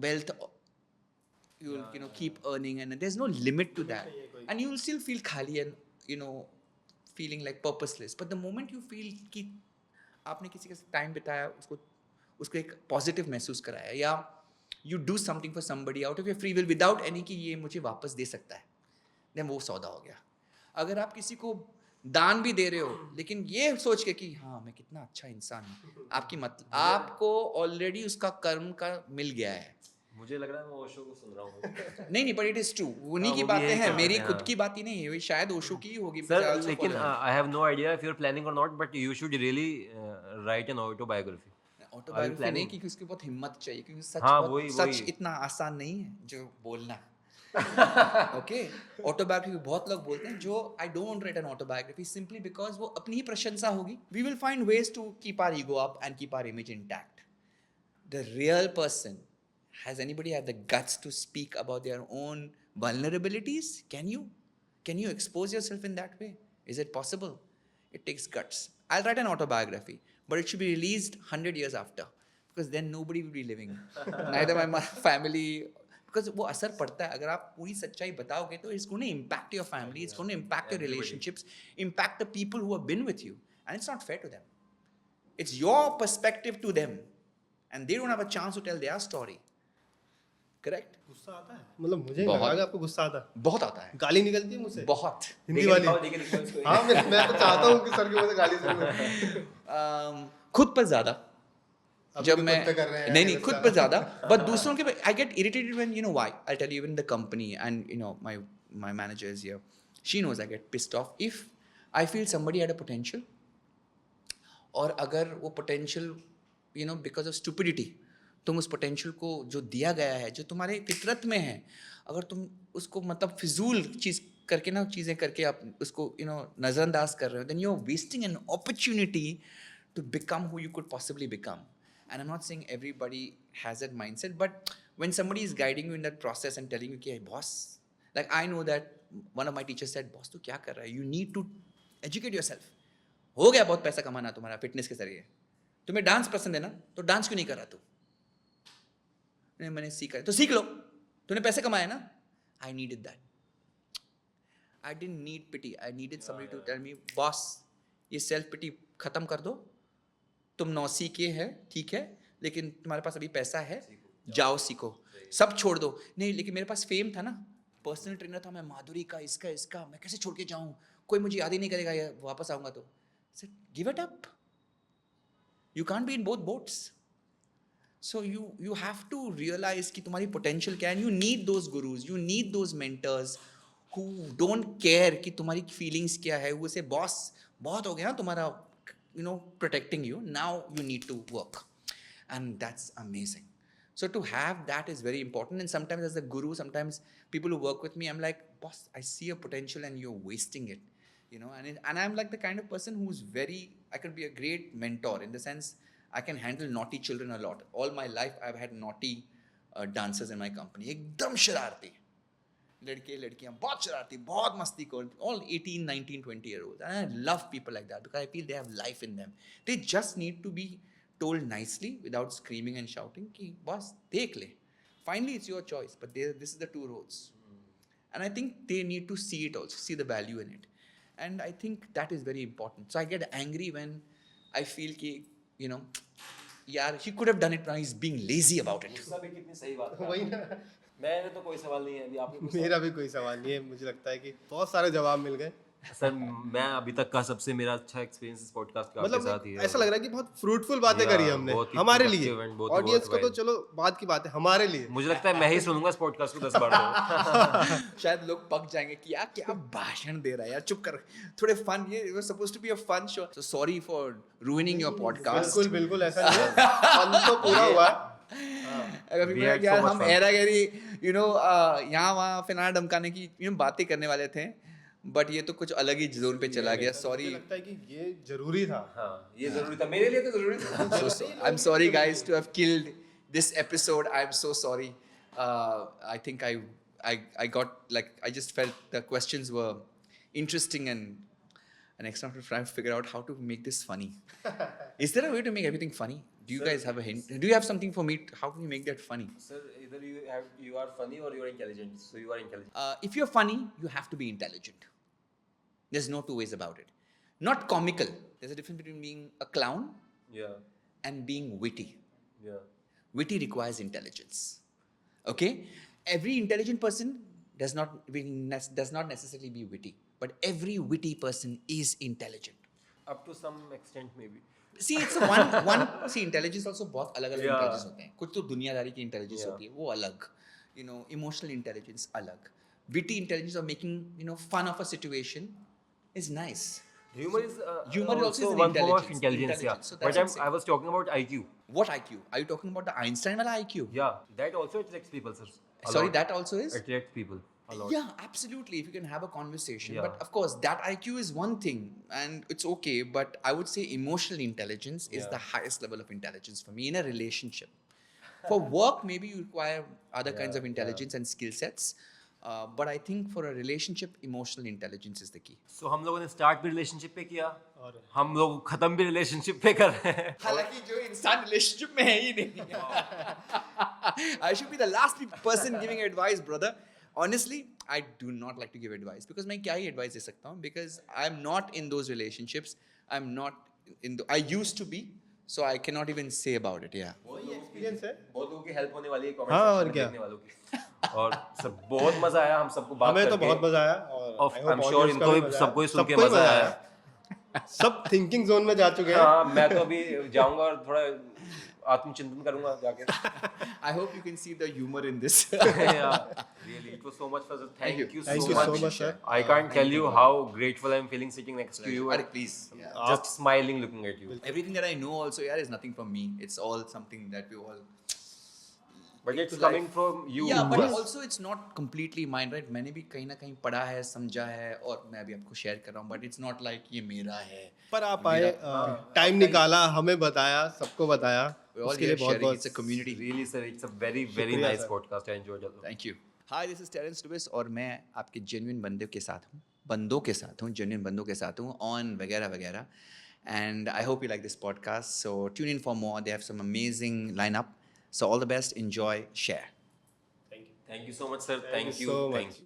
wealth, you'll, keep earning, and there's no limit to that. And you will still feel khali and, feeling like purposeless. But the moment you feel कि आपने किसी के साथ time बिताया, उसको एक positive महसूस कराया, या you do something for somebody out of your free will without any कि ये मुझे वापस दे सकता है, then वो सौदा हो गया. अगर आप किसी को दान भी दे रहे हो लेकिन ये सोच के कि हाँ मैं कितना अच्छा इंसान हूँ, आपको ऑलरेडी उसका कर्म का मिल गया है. मुझे लग रहा है मैं ओशो को सुन रहा हूँ. नहीं बट इट इज ट्रू. उन्हीं की बातें हैं, मेरी खुद की बात ही नहीं है, शायद ओशो की ही होगी. सर लेकिन I have no idea if you are planning or not, but you should really write an autobiography. Autobiography नहीं, क्योंकि उसकी बहुत हिम्मत चाहिए, क्योंकि सच इतना आसान नहीं है जो बोलना. ओके, ऑटोबायोग्राफी बहुत लोग बोलते हैं, जो I don't write an autobiography simply because वो अपनी ही प्रशंसा होगी. We will find ways to keep our ego up and keep our image intact. The real person, has anybody had the guts to speak about their own vulnerabilities? Can you expose yourself in that way? Is it possible? It takes guts. I'll write an autobiography, but it should be released 100 years after, because then nobody will be living. Neither my family, because वो असर पड़ता है. अगर आप पूरी सच्चाई बताओगे तो it's going to impact your family, it's going to impact your relationships, impact the people who have been with you, and it's not fair to them. It's your perspective to them, and they don't have a chance to tell their story. Correct? गुस्सा आता है, मतलब मुझे लगा कि आपको गुस्सा आता है. बहुत आता है. गाली निकलती है मुझसे बहुत. हिंदी वाली. हाँ मैं तो चाहता हूँ कि सर की मुझे गाली सुनो. खुद पर ज़्यादा. जब मैं नहीं खुद पर ज़्यादा, बट दूसरों के I get irritated when why. I tell you in the company and my manager is here, she knows I get pissed off if I feel somebody had a potential, और अगर वो पोटेंशियल बिकॉज ऑफ स्टुपिडिटी तुम उस potential को जो दिया गया है, जो तुम्हारे फितरत में है, अगर तुम उसको मतलब फिजूल चीज़ें करके आप उसको नज़रअंदाज कर रहे हो, then you're wasting an opportunity to become who you could possibly become. And I'm not saying everybody has that mindset, but when somebody is guiding you in that process and telling you कि boss, like I know that one of my teachers said, boss तू क्या कर रहा है, you need to educate yourself. हो गया बहुत पैसा कमाना तुम्हारा फिटनेस के जरिए, तुम्हें डांस पसंद है ना, तो डांस क्यों नहीं कर रहा तू? मैंने सीखा है तो सीख लो. तूने पैसे कमाए ना, I needed that. I didn't need pity. I needed somebody to tell me, boss, ये self pity खत्म कर दो, तुम 9 सीखे है, ठीक है, लेकिन तुम्हारे पास अभी पैसा है, जाओ सीखो, सब छोड़ दो. नहीं, लेकिन मेरे पास फेम था ना, पर्सनल ट्रेनर था मैं, माधुरी का, इसका मैं कैसे छोड़ के जाऊँ, कोई मुझे याद ही नहीं करेगा या वापस आऊँगा तो. Give it up. You can't be in both boats. So you have to realize कि तुम्हारी potential क्या है. You need those gurus, you need those mentors who don't care कि तुम्हारी feelings क्या है. वो से boss बहुत हो गया ना तुम्हारा, protecting you. Now you need to work, and that's amazing. So to have that is very important. And sometimes as a guru, sometimes people who work with me, I'm like, boss, I see a potential and you're wasting it. And I'm like the kind of person who's I can be a great mentor in the sense I can handle naughty children a lot. All my life I've had naughty dancers in my company. एकदम शरारती लड़के लड़कियां, बहुत शरारती, बहुत मस्ती कर, all 18, 19, 20 year olds. And I love people like that because I feel they have life in them. They just need to be told nicely without screaming and shouting कि boss देख ले. Finally it's your choice, but this is the 2 roads. And I think they need to see it also, see the value in it. And I think that is very important. So I get angry when I feel कि, यार, he could have done it, but he's being lazy about it. गुस्सा भी कितनी सही बात है. वही ना. मैंने तो कोई सवाल नहीं है अभी आपने. मेरा भी कोई सवाल नहीं है. मुझे लगता है कि बहुत सारे जवाब मिल गए. सर मैं अभी तक का सबसे मेरा अच्छा एक्सपीरियंस इस पॉडकास्ट का आपके साथ ही है. ऐसा लग रहा है कि बहुत फ्रूटफुल बातें करी हमने हमारे लिए. ऑडियंस को तो चलो बात की बात है, हमारे लिए मुझे लगता है मैं ही सुनूंगा इस पॉडकास्ट को 10 बार तो. शायद लोग पक जाएंगे कि यार क्या भाषण दे रहा है यार, चुप कर, थोड़े फन, ये was supposed to be a fun show. So sorry for ruining your podcast. बिल्कुल बिल्कुल ऐसा नहीं है. फन तो पूरा हुआ है. अगर यार हम एरा गैरी यहाँ वहाँ फिना धमकाने की बातें करने वाले थे, बट ये तो कुछ अलग ही जोन पे चला गया. सॉरी. मुझे लगता है कि ये जरूरी था. हाँ, ये जरूरी था, मेरे लिए तो जरूरी था. I am sorry guys to have killed this episode. I am so sorry. I think I got, like, I just felt the questions were interesting, and next time I'm trying to figure out how to make this funny. Is there a way to make everything funny? Do you guys have a hint? Do you have something for me? How can you make that funny? Sir, either you are funny or you are intelligent. So you are intelligent. If you're funny, you have to be intelligent. There's no two ways about it. Not comical. There's a difference between being a clown Yeah. and being witty. Yeah. Witty requires intelligence. Okay? Every intelligent person does not necessarily be witty, but every witty person is intelligent. Up to some extent maybe. See, it's a one. See, intelligence also बहुत अलग-अलग Yeah. intelligence होते हैं. कुछ तो दुनियादारी की intelligence Yeah. होती है, वो अलग. Emotional intelligence अलग. Witty intelligence of making fun of a situation is nice. Humor is Humor also is an one form of intelligence. intelligence. Yeah. So But that's what I'm I was talking about IQ. What IQ? Are you talking about the Einstein wala IQ? Yeah. That also attracts people, sir. A Sorry, lot. that also is? Attracts people a lot. Yeah, absolutely. If you can have a conversation. Yeah. But of course, that IQ is one thing and it's okay. But I would say emotional intelligence is Yeah. the highest level of intelligence for me in a relationship. For work, maybe you require other kinds of intelligence and skill sets. But I think for a relationship, emotional intelligence is the key. So हम लोगों ने start भी relationship पे किया और हम लोग खत्म भी relationship पे कर रहे हैं. हालांकि जो इंसान relationship में है ही नहीं. I should be the last person giving advice, brother. Honestly, I do not like to give advice because मैं क्या ही advice दे सकता हूँ, because I'm not in those relationships. I'm not I used to be, so I cannot even say about it. Yeah. वही experience है. बहुत लोगों की help होने वाली है comment हाँ, section और में क्या. देखने वालों की. और सर बहुत मजा आया हम सबको बात हमें करके. तो बहुत मजा आया और I'm sure इनको भी सबको ही सुन के मजा आया. सब थिंकिंग जोन में जा चुके हैं. हाँ, मैं तो अभी जाऊंगा और थोड़ा आत्मचिंतन करूंगा जाके. I hope you can see the humor in this. Yeah, really, it was so much fun. Thank you Thank you so much, sir. I can't tell you how grateful I'm feeling sitting next to you Are and please. Yeah. just smiling looking at you. Everything that I know also, yeah, is nothing from me. It's all something that we all. But it's to coming life. from you. Yeah, but Yes. also it's not completely mine, right? मैंने भी कहीं ना कहीं पढ़ा है, समझा है, और मैं अभी आपको शेयर कर रहा हूँ. But it's not like ये मेरा है. पर आप आए, टाइम निकाला, हमें बताया, सबको बताया. We're all उसके here लिए बहुत sharing. It's a बहुत community. Really, sir, it's a very, very शुक्रिया, nice sir. podcast. I enjoyed it. Thank you. Hi, this is Terence Lewis और मैं आपके genuine बंदों के साथ हूँ. genuine बंदों के साथ हूँ on वगैरह वगैरह. And I hope you like this podcast. So tune in for more. They have some amazing lineup. So all the best. Enjoy. Share. Thank you. Thank you so much sir, Thank you so much.